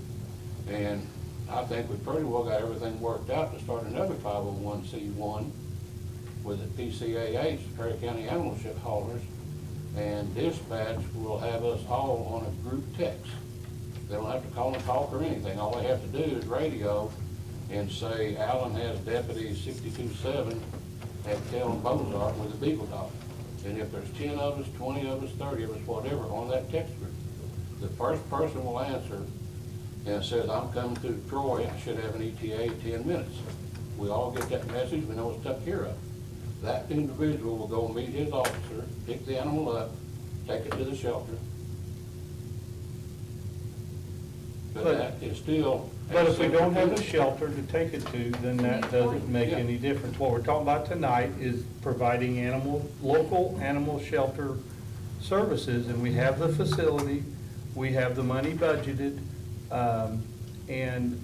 and I think we pretty well got everything worked out to start another 501c1 with the PCAH, Perry County Animal Ship Haulers, and dispatch will have us all on a group text. They don't have to call and talk or anything. All they have to do is radio and say, Alan has deputy 62-7 at Kel and Bozart with a Beagle dog. And if there's 10 of us, 20 of us, 30 of us, whatever, on that text group, the first person will answer and says, I'm coming through Troy, I should have an ETA in 10 minutes. We all get that message, we know it's took care of. That individual will go meet his officer, pick the animal up, take it to the shelter. But that is still. But if we don't have a shelter to take it to, then that doesn't make any difference. What we're talking about tonight is providing local animal shelter services, and we have the facility, we have the money budgeted, and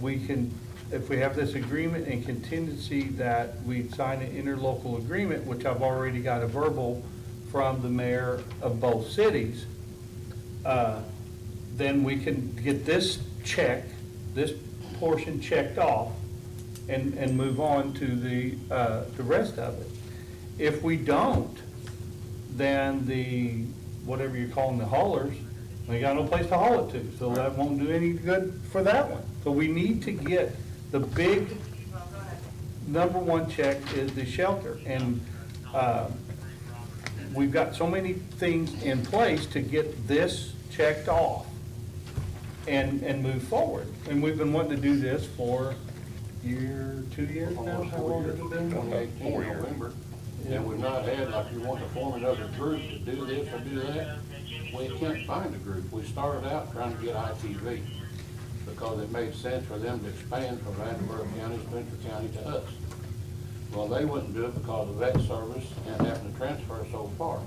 we can, if we have this agreement and contingency that we sign an interlocal agreement, which I've already got a verbal from the mayor of both cities, then we can get this portion checked off and move on to the rest of it. If we don't, then the, whatever you're calling the haulers, they got no place to haul it to, so that won't do any good for that one. So we need to get the big number one check is the shelter, and we've got so many things in place to get this checked off and move forward. And we've been wanting to do this for 2 years now? Almost How 4 long years, has it been? 2018, November. And we've not had, like you want to form another group to do this or do that. We can't find a group. We started out trying to get ITV because it made sense for them to expand from Vanderbilt County, Spencer County to us. Well, they wouldn't do it because of vet service and having to transfer so far.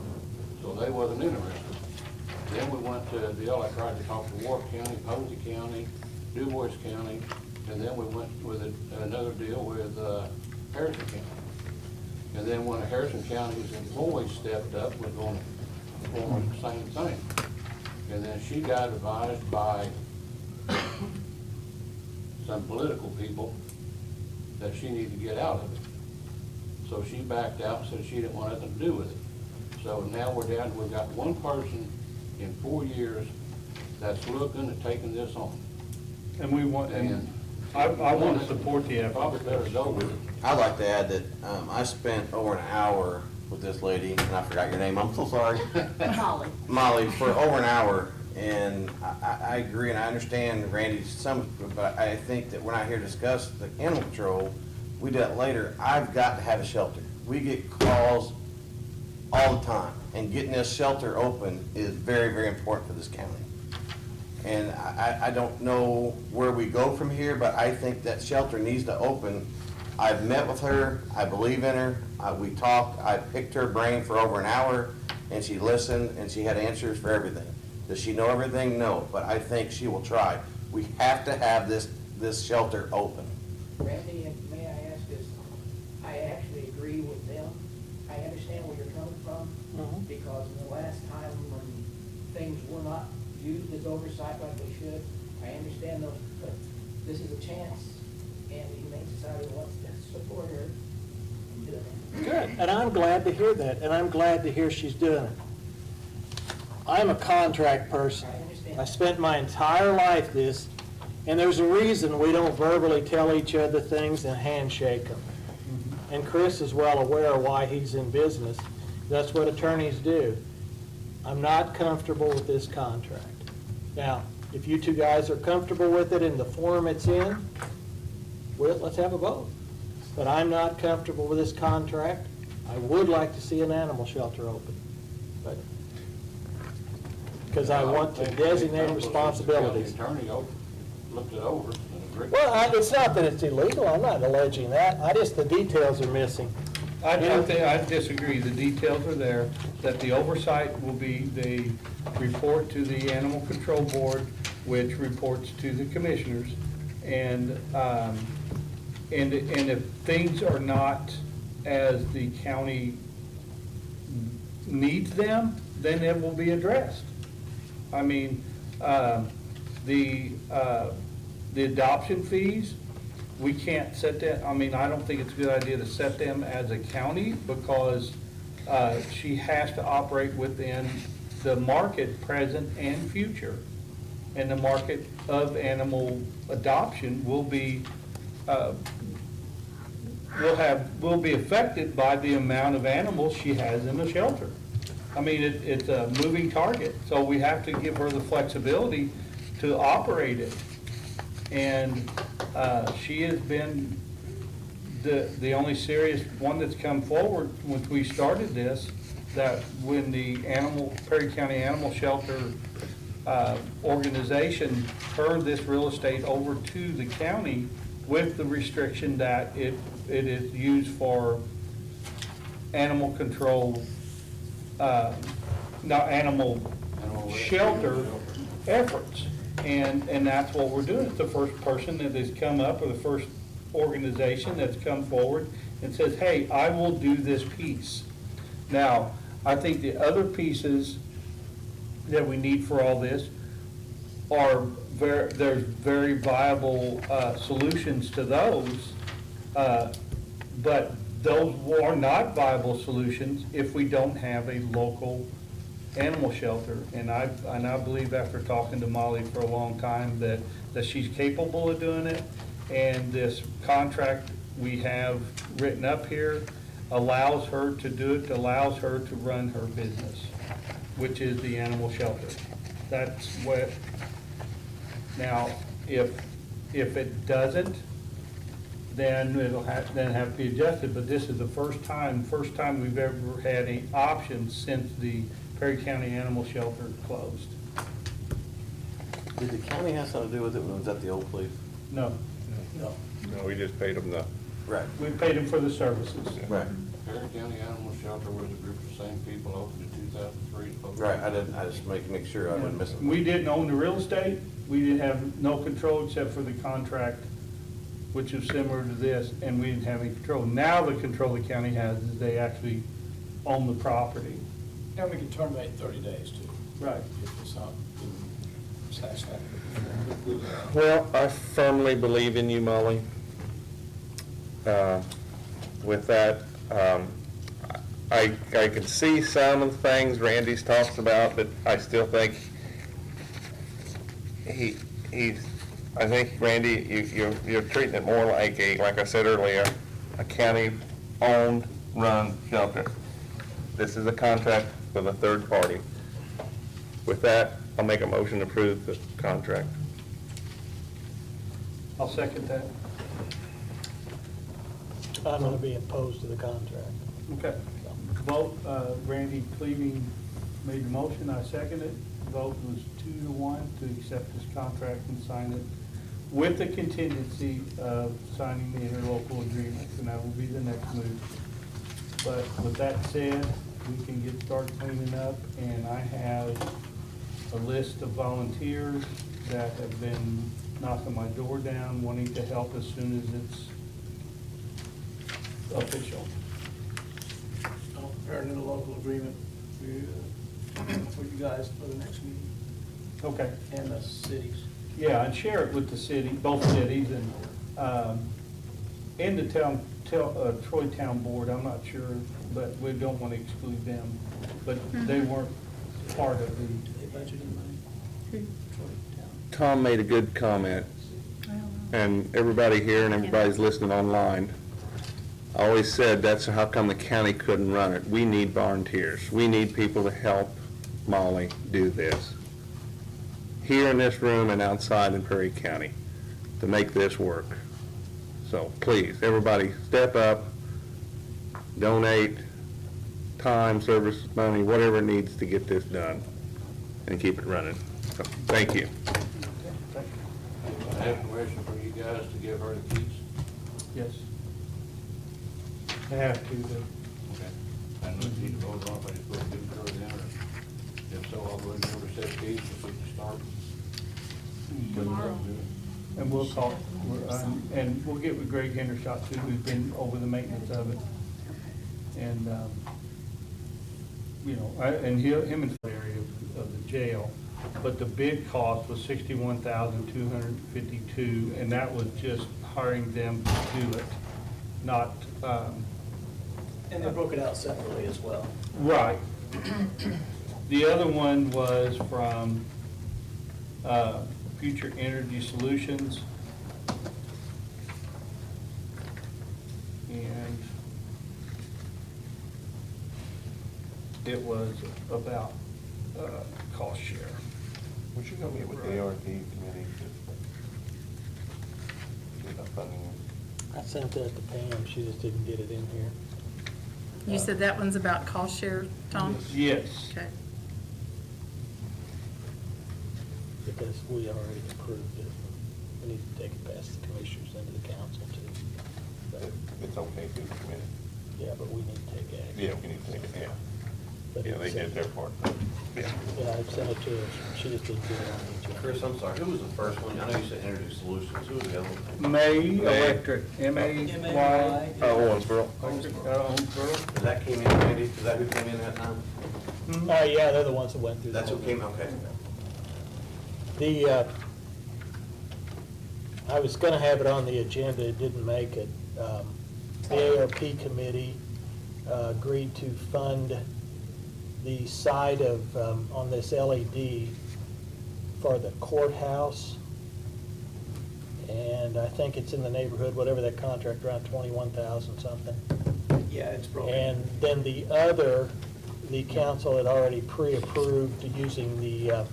So they wasn't interested. Then we went to the deal, I tried to talk to Warwick County, Posey County, Du Bois County, and then we went with another deal with Harrison County. And then when Harrison County's employees stepped up, we're going to perform the same thing. And then she got advised by some political people that she needed to get out of it. So she backed out and said she didn't want nothing to do with it. So now we've got one person in 4 years that's looking at taking this on. And we want, and I want to support the effort. Probably better go with it. I'd like to add that I spent over an hour with this lady, and I forgot your name, I'm so sorry. Molly. Molly, for over an hour, and I agree, and I understand Randy's some, but I think that we're not here to discuss the animal control. We do that later. I've got to have a shelter. We get calls all the time, and getting this shelter open is very, very important for this county. And I don't know where we go from here, but I think that shelter needs to open. I've met with her, I believe in her, we talked, I picked her brain for over an hour, and she listened, and she had answers for everything. Does she know everything? No, but I think she will try. We have to have this shelter open. Randy, and may I ask this, I actually agree with them. I understand where you're coming from, because in the last time when things were not used as oversight like they should, I understand those, but this is a chance, and the Humane Society wants to support her in doing it. Good, and I'm glad to hear that, and I'm glad to hear she's doing it. I'm a contract person. I understand. I spent my entire life this, and there's a reason we don't verbally tell each other things and handshake them. And Chris is well aware of why he's in business. That's what attorneys do. I'm not comfortable with this contract. Now, if you two guys are comfortable with it in the form it's in, well, let's have a vote. But I'm not comfortable with this contract. I would like to see an animal shelter open, but, because I want to designate responsibilities. The attorney looked it over and agreed. Well, it's not that it's illegal, I'm not alleging that, the details are missing. I disagree. The details are there, that the oversight will be the report to the Animal Control Board, which reports to the commissioners. And if things are not as the county needs them, then it will be addressed. I mean, the adoption fees, we can't set that, I mean, I don't think it's a good idea to set them as a county, because she has to operate within the market present and future. And the market of animal adoption will be will be affected by the amount of animals she has in the shelter. I mean, it's a moving target, so we have to give her the flexibility to operate it. And she has been the only serious one that's come forward when we started this, that when the Perry County Animal Shelter organization turned this real estate over to the county with the restriction that it is used for animal control, animal shelter efforts. And that's what we're doing. It's the first person that has come up, or the first organization that's come forward and says, hey, I will do this piece. Now, I think the other pieces that we need for all this are there's very viable solutions to those, but those are not viable solutions if we don't have a local animal shelter. And I believe, after talking to Molly for a long time, that she's capable of doing it, and this contract we have written up here allows her to do it, allows her to run her business, which is the animal shelter. That's what, now, if it doesn't, then it'll have to be adjusted, but this is the first time we've ever had any options since the Perry County Animal Shelter closed. Did the county have something to do with it when it was at the old place? No. No, we just paid them the. Right. We paid them for the services. Right. Perry County Animal Shelter was a group of the same people opened in 2003. Right, I just make sure I wasn't missing. We didn't own the real estate. We didn't have no control except for the contract which is similar to this, and we didn't have any control. Now the control the county has is they actually own the property. And we can terminate in 30 days too. Right. If it's not satisfactory. Well, I firmly believe in you, Molly. With that, I can see some of the things Randy's talks about, but I still think I think, Randy, you're treating it more like like I said earlier, a county-owned, run shelter. This is a contract with a third party. With that, I'll make a motion to approve the contract. I'll second that. I'm going to be opposed to the contract. Okay. Vote, Randy Cleaving made the motion, I seconded it. Vote was 2-1 to accept this contract and sign it with the contingency of signing the interlocal agreement, and that will be the next move. But with that said, we can get started cleaning up, and I have a list of volunteers that have been knocking my door down, wanting to help as soon as it's official. I'll prepare an interlocal agreement for you guys for the next meeting. Okay. And the cities. Yeah, and share it with the city, both cities, and the town, Troy Town Board, I'm not sure, but we don't want to exclude them. But they weren't part of the. They budgeted money. Tom made a good comment, and everybody here and everybody's listening online. I always said that's how come the county couldn't run it. We need volunteers. We need people to help Molly do this. Here in this room and outside in Perry County to make this work. So please, everybody step up, donate time, service, money, whatever it needs to get this done and keep it running. So, thank you. I have permission for you guys to give her the keys? Yes. I have to, but. Okay. I know you need to vote on it, but it's supposed to be her then, or if so, I'll go ahead and give her set keys so she can start. And we'll talk, and we'll get with Greg Hendershot too, who's been over the maintenance of it. And, you know, and him and the area of the jail. But the bid cost was $61,252, and that was just hiring them to do it, not, And they broke it out separately as well. right. The other one was from Future Energy Solutions. And it was about cost share. We should go meet with the ARP committee. Get that funding. I sent that to Pam, she just didn't get it in here. You said that one's about cost share, Tom? Yes. Okay. Because we already approved it. We need to take it past the commissioners into the council too. But, It's okay to the committee. yeah, but we need to take action. Yeah, we need to take it, yeah. But Yeah, they it's, did their part. Yeah. Yeah, I sent it to her, she just didn't get it on the agenda. Chris, I'm sorry, who was the first one? I know you said Energy Solutions, who was the other one? May Electric, M-A-Y. Owensboro. Owensboro. Is that came in, Randy? Is that who came in that time? Yeah, they're the ones that went through. That's the who whole came, okay. The, I was gonna have it on the agenda, it didn't make it. The ARP committee agreed to fund the side of, on this LED for the courthouse. And I think it's in the neighborhood, whatever that contract, around 21,000 something. Yeah, it's broken. And then the other, the council had already pre-approved using the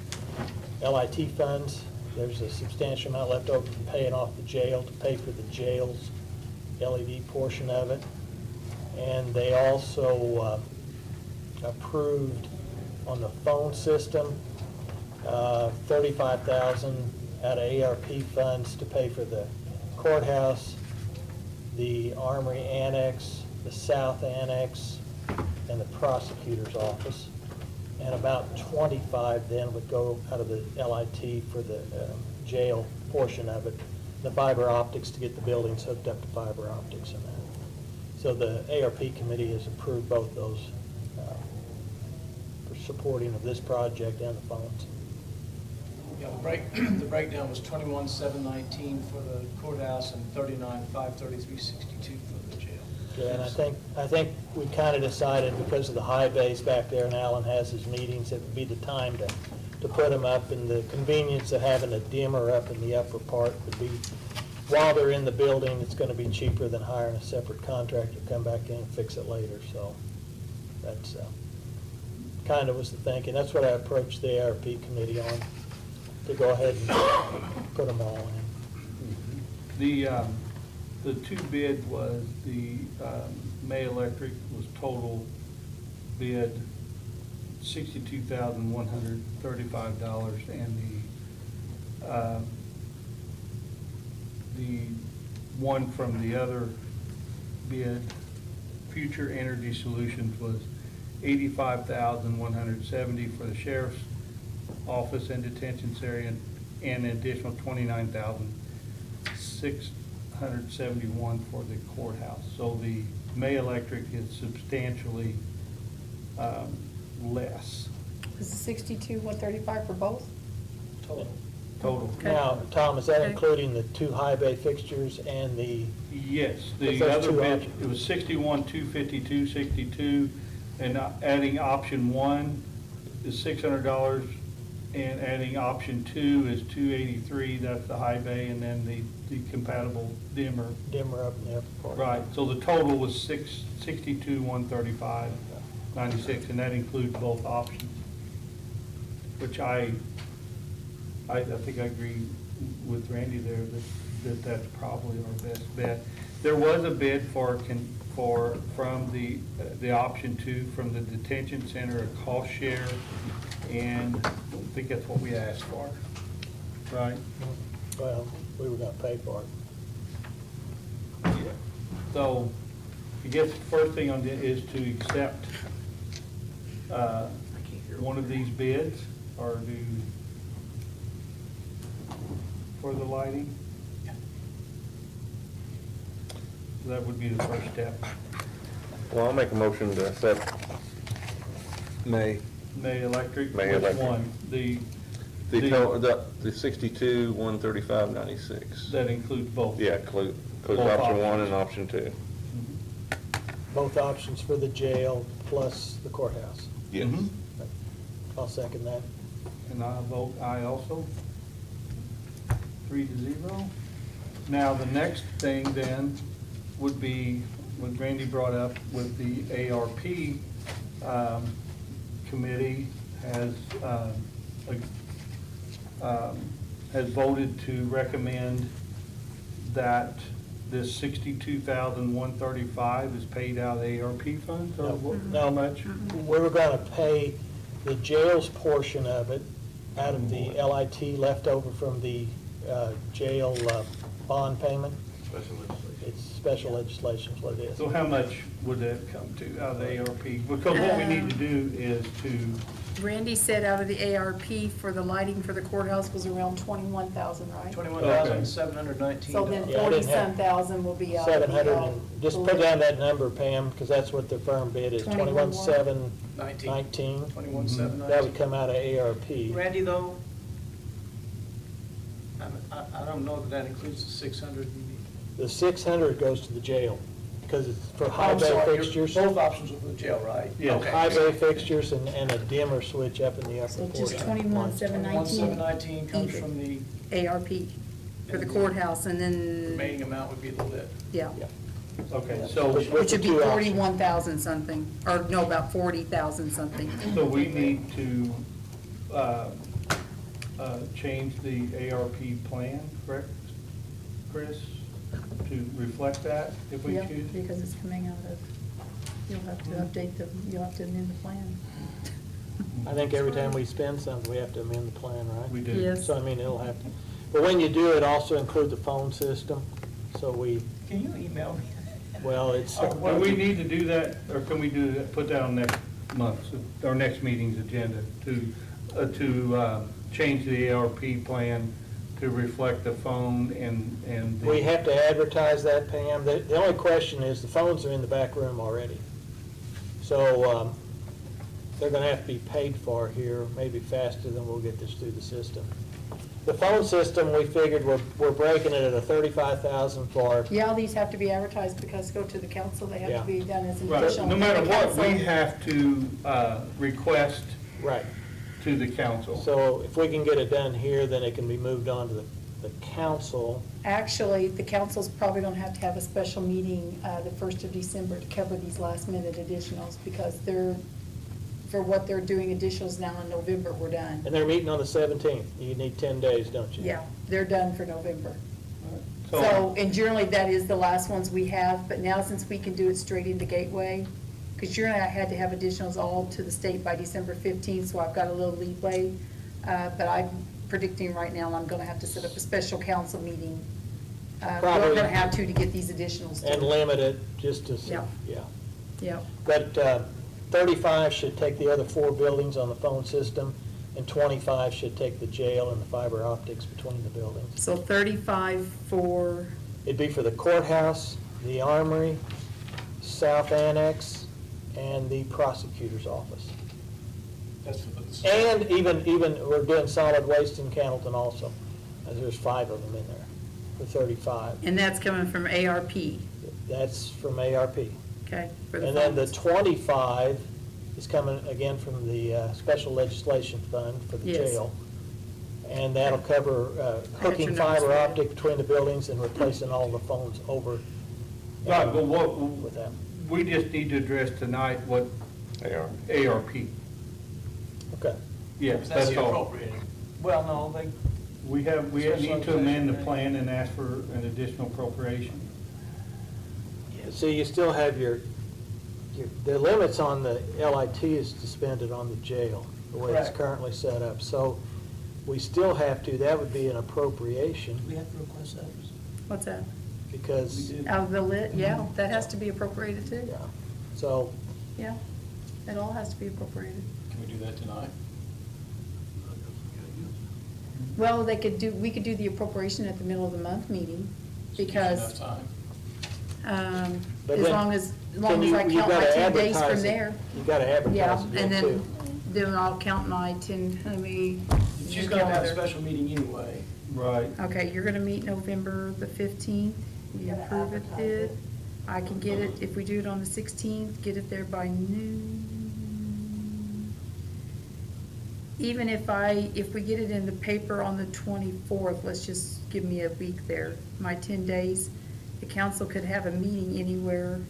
LIT funds. There's a substantial amount left over from paying off the jail to pay for the jail's LED portion of it. And they also approved on the phone system, $35,000 out of ARP funds to pay for the courthouse, the Armory Annex, the South Annex, and the prosecutor's office. And about 25 then would go out of the LIT for the jail portion of it. the fiber optics to get the buildings hooked up to fiber optics and that. So the ARP committee has approved both those for supporting of this project and the phones. Yeah, the breakdown was 21,719 for the courthouse and 39,533.62 for the jail. Yeah, and I think we kind of decided because of the high bays back there and Alan has his meetings, it would be the time to put them up, and the convenience of having a dimmer up in the upper part would be, while they're in the building, it's going to be cheaper than hiring a separate contractor to come back in and fix it later. So that's kind of was the thinking. That's what I approached the ARP committee on, to go ahead and put them all in. The two bid was the May Electric was total bid $62,135, and the one from the other bid, Future Energy Solutions, was $85,170 for the sheriff's office and detention area, and an additional $29,671 for the courthouse. So the May Electric is substantially less. Is it 62,135 for both? Total. Now, Tom, is that including the two high bay fixtures and the? Yes, the Those other two bid, options. it was 61,252.62, and adding option 1 is $600, and adding option 2 is $283, that's the high bay, and then the compatible dimmer. Dimmer up in the upper part. Right, so the total was 62,135.96, and that includes both options, which I think I agree with Randy there that that's probably our best bet. There was a bid from the option 2 from the detention center, a cost share, and I think that's what we asked for, right? Well, we were gonna pay for it. Yeah. So I guess the first thing on it is to accept one of these bids, or do for the lighting. That would be the first step. Well, I'll make a motion to accept May Electric. May Which Electric. one? The 62,135.96. That includes both. Yeah, includes Both option 1 options. and option 2. Both options for the jail plus the courthouse. Yes. Mhm. I'll second that. And I vote aye also. 3-0. Now, the next thing then would be what Randy brought up with the ARP committee has voted to recommend that this $62,135 is paid out of the ARP funds, or how much? We were gonna pay the jail's portion of it out of the LIT leftover from the jail bond payment. Special legislation. It's special legislation is what it is. So how much would that come to out of the ARP? Because what we need to do is to, Randy said out of the ARP for the lighting for the courthouse was around 21,000, right? $21,719. So then Yeah, I didn't have- 40-some thousand will be out of the. 700, and just put down that number, Pam, because that's what the firm bid is, 21,719. 21,719. That would come out of ARP. Randy, though, I don't know that includes the 600. The 600 goes to the jail, because it's for high I'm bay sorry, fixtures. Both options are for the jail, right? Yeah. Okay. High bay fixtures and a dimmer switch up in the upper So portion. just 21,719. 21,719 comes from the ARP for the courthouse, and then, remaining amount would be the lit. yeah, okay, so, With which the would be two options. 41,000 something, or no, about 40,000 something. so we need to change the ARP plan, correct, Chris? To reflect that, if we Yeah, choose? because it's coming out of, you'll have to update you'll have to amend the plan. I think every time we spend something, we have to amend the plan, right? We do. Yes. So, I mean, it'll have to, but when you do it, also include the phone system, so we, Can you email me? well, it's, Do we need to do that, or can we do that, put that on next month's, or next meeting's agenda to change the ARP plan to reflect the phone and the... We have to advertise that, Pam. The only question is, the phones are in the back room already. So they're going to have to be paid for here, maybe faster than we'll get this through the system. The phone system, we figured we're breaking it at $35,000 for. Yeah, these have to be advertised because go to the council, they have Yeah. to be done as an Right, additional. no matter what, council. we have to request Right. to the council. So if we can get it done here, then it can be moved on to the council. Actually, the council's probably gonna have to have a special meeting, the 1st of December to cover these last minute additionals because for what they're doing additionals now in November, we're done. And they're meeting on the 17th. You need 10 days, don't you? Yeah, they're done for November. So, and generally that is the last ones we have, but now since we can do it straight into Gateway, because generally I had to have additionals all to the state by December 15th, so I've got a little leeway. But I'm predicting right now I'm gonna have to set up a special council meeting. We're Probably. gonna have to get these additionals. And done. limit it just to, Yeah. yeah. Yeah. But 35 should take the other 4 buildings on the phone system, and 25 should take the jail and the fiber optics between the buildings. So 35 for, It'd be for the courthouse, the armory, South Annex, and the prosecutor's office. That's for the. And even, we're doing solid waste in Cannleton also. There's 5 of them in there for 35. and that's coming from ARP, That's from ARP. okay? For the And then the phones. 25 is coming again from the Special Legislation Fund for the Yes. jail. And that'll cover hooking your notes fiber there. optic between the buildings and replacing all the phones over. Right, but With that. we just need to address tonight what ARP. Okay. Yes, That's that's the all. appropriating. Well, no, they, We need to amend the plan and and ask for an additional appropriation. So you still have the limits on the LIT is to spend it on the jail, the way it's Correct. currently set up. So we still have to, that would be an appropriation, we have to request that. What's that? because, Out of the lit, yeah, that has to be appropriated too. yeah. So Yeah, it all has to be appropriated. Can we do that tonight? Well, we could do the appropriation at the middle of the month meeting, because, Enough time. But as then- long as then I you count my gotta 10 days advertise from it. there. You gotta Yeah, advertise it and then too. then I'll count my 10, She's gonna have a special meeting anyway. Right. Okay, you're gonna meet November the 15th, you approve it, I can get it, if we do it on the 16th, get it there by noon. Even if we get it in the paper on the 24th, let's just give me a week there, my 10 days, the council could have a meeting anywhere.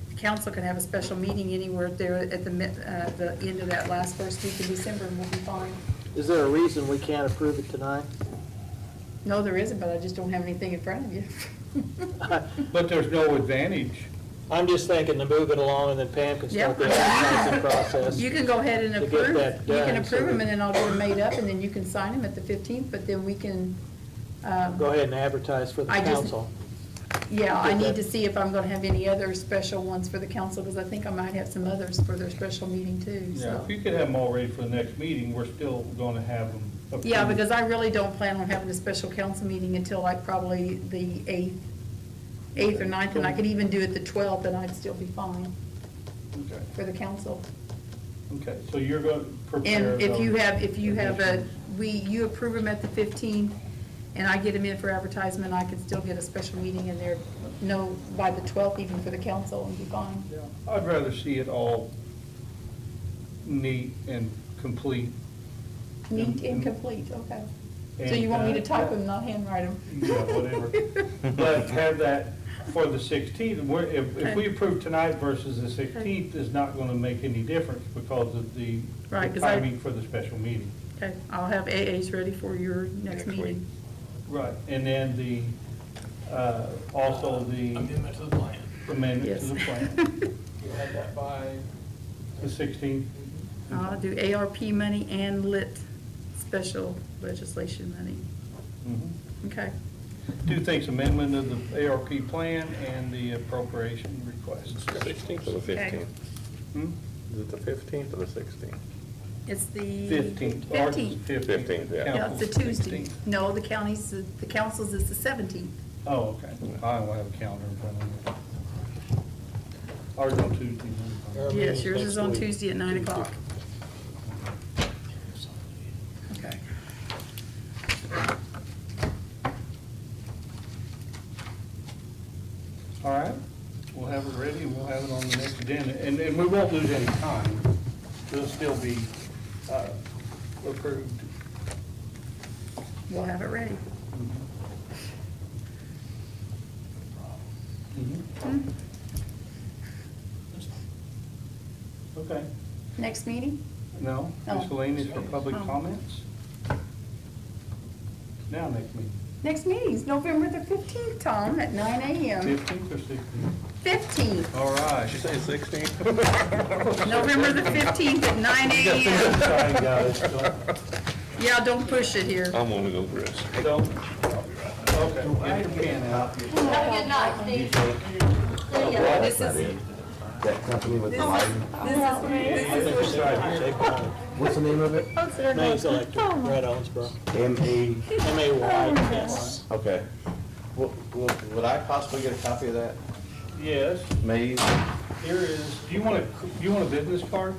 The council could have a special meeting anywhere there at the end of that first week of December, and we'll be fine. Is there a reason we can't approve it tonight? No, there isn't, but I just don't have anything in front of you. But there's no advantage. I'm just thinking to move it along and then Pam can start the Yeah. advertising process. You can go ahead and to get approve, that you can done, so approve them, that- and then I'll get them made up, and then you can sign them at the 15th, but then we can, Go ahead and advertise for the I just- council. yeah, I Get need that. to see if I'm gonna have any other special ones for the council, because I think I might have some others for their special meeting too, Yeah, so. if you could have them all ready for the next meeting, we're still gonna have them approved. Yeah, because I really don't plan on having a special council meeting until like probably the 8th or 9th, and I could even do it the 12th, and I'd still be fine Okay, for the council. okay, so you're going to prepare And if you those have additions. you approve them at the 15th, and I get them in for advertisement, I can still get a special meeting in there, by the 12th even for the council, and be fine. Yeah, I'd rather see it all neat and complete. Neat and complete, okay. So And, you want me to type yeah. them, not handwrite them? Yeah, whatever. But have that for the 16th, and if we approve tonight versus the 16th is not going to make any difference because of the Right, 'cause I- timing for the special meeting. Okay, I'll have AAs ready for your next meeting. Right, and then also the Amendment to the plan. amendment to the Yes. plan, You'll have that by. the 16th. I'll do ARP money and lit special legislation money. Mhm. Okay. Two things, amendment of the ARP plan and the appropriation request. 16th or the Okay. 15th? Hmm? Is it the 15th or the 16th? It's the 15th. 15th. 15th, yeah. Yeah, it's a Tuesday. No, the council's is the 17th. Oh, okay. I don't have a calendar in front of me. Ours on Tuesday. Our Yes, meeting's yours is next on week. Tuesday at 9 o'clock. Okay. All right, we'll have it ready, and we'll have it on the next agenda, and we won't lose any time. It'll still be approved. We'll have it ready. Mhm. Okay, Next meeting? no, Oh. miscellaneous for public Oh. comments? Now, next meeting, Next meeting's November the 15th, Tom, at 9 a.m. 15th or 16th? 15th, All right. Did you say 16? November the 15th at 9 a.m. Sorry, guys, Yeah, don't push it here. I'm gonna go, Chris. don't, okay, get your pen out. Have a good night, Steve. Yeah, this is, That company with this is, What's the name of it? Maze Electric, Red Owensboro. M.A. MAYS. Okay. Would I possibly get a copy of that? Yes, Maze? here is, do you want a business card?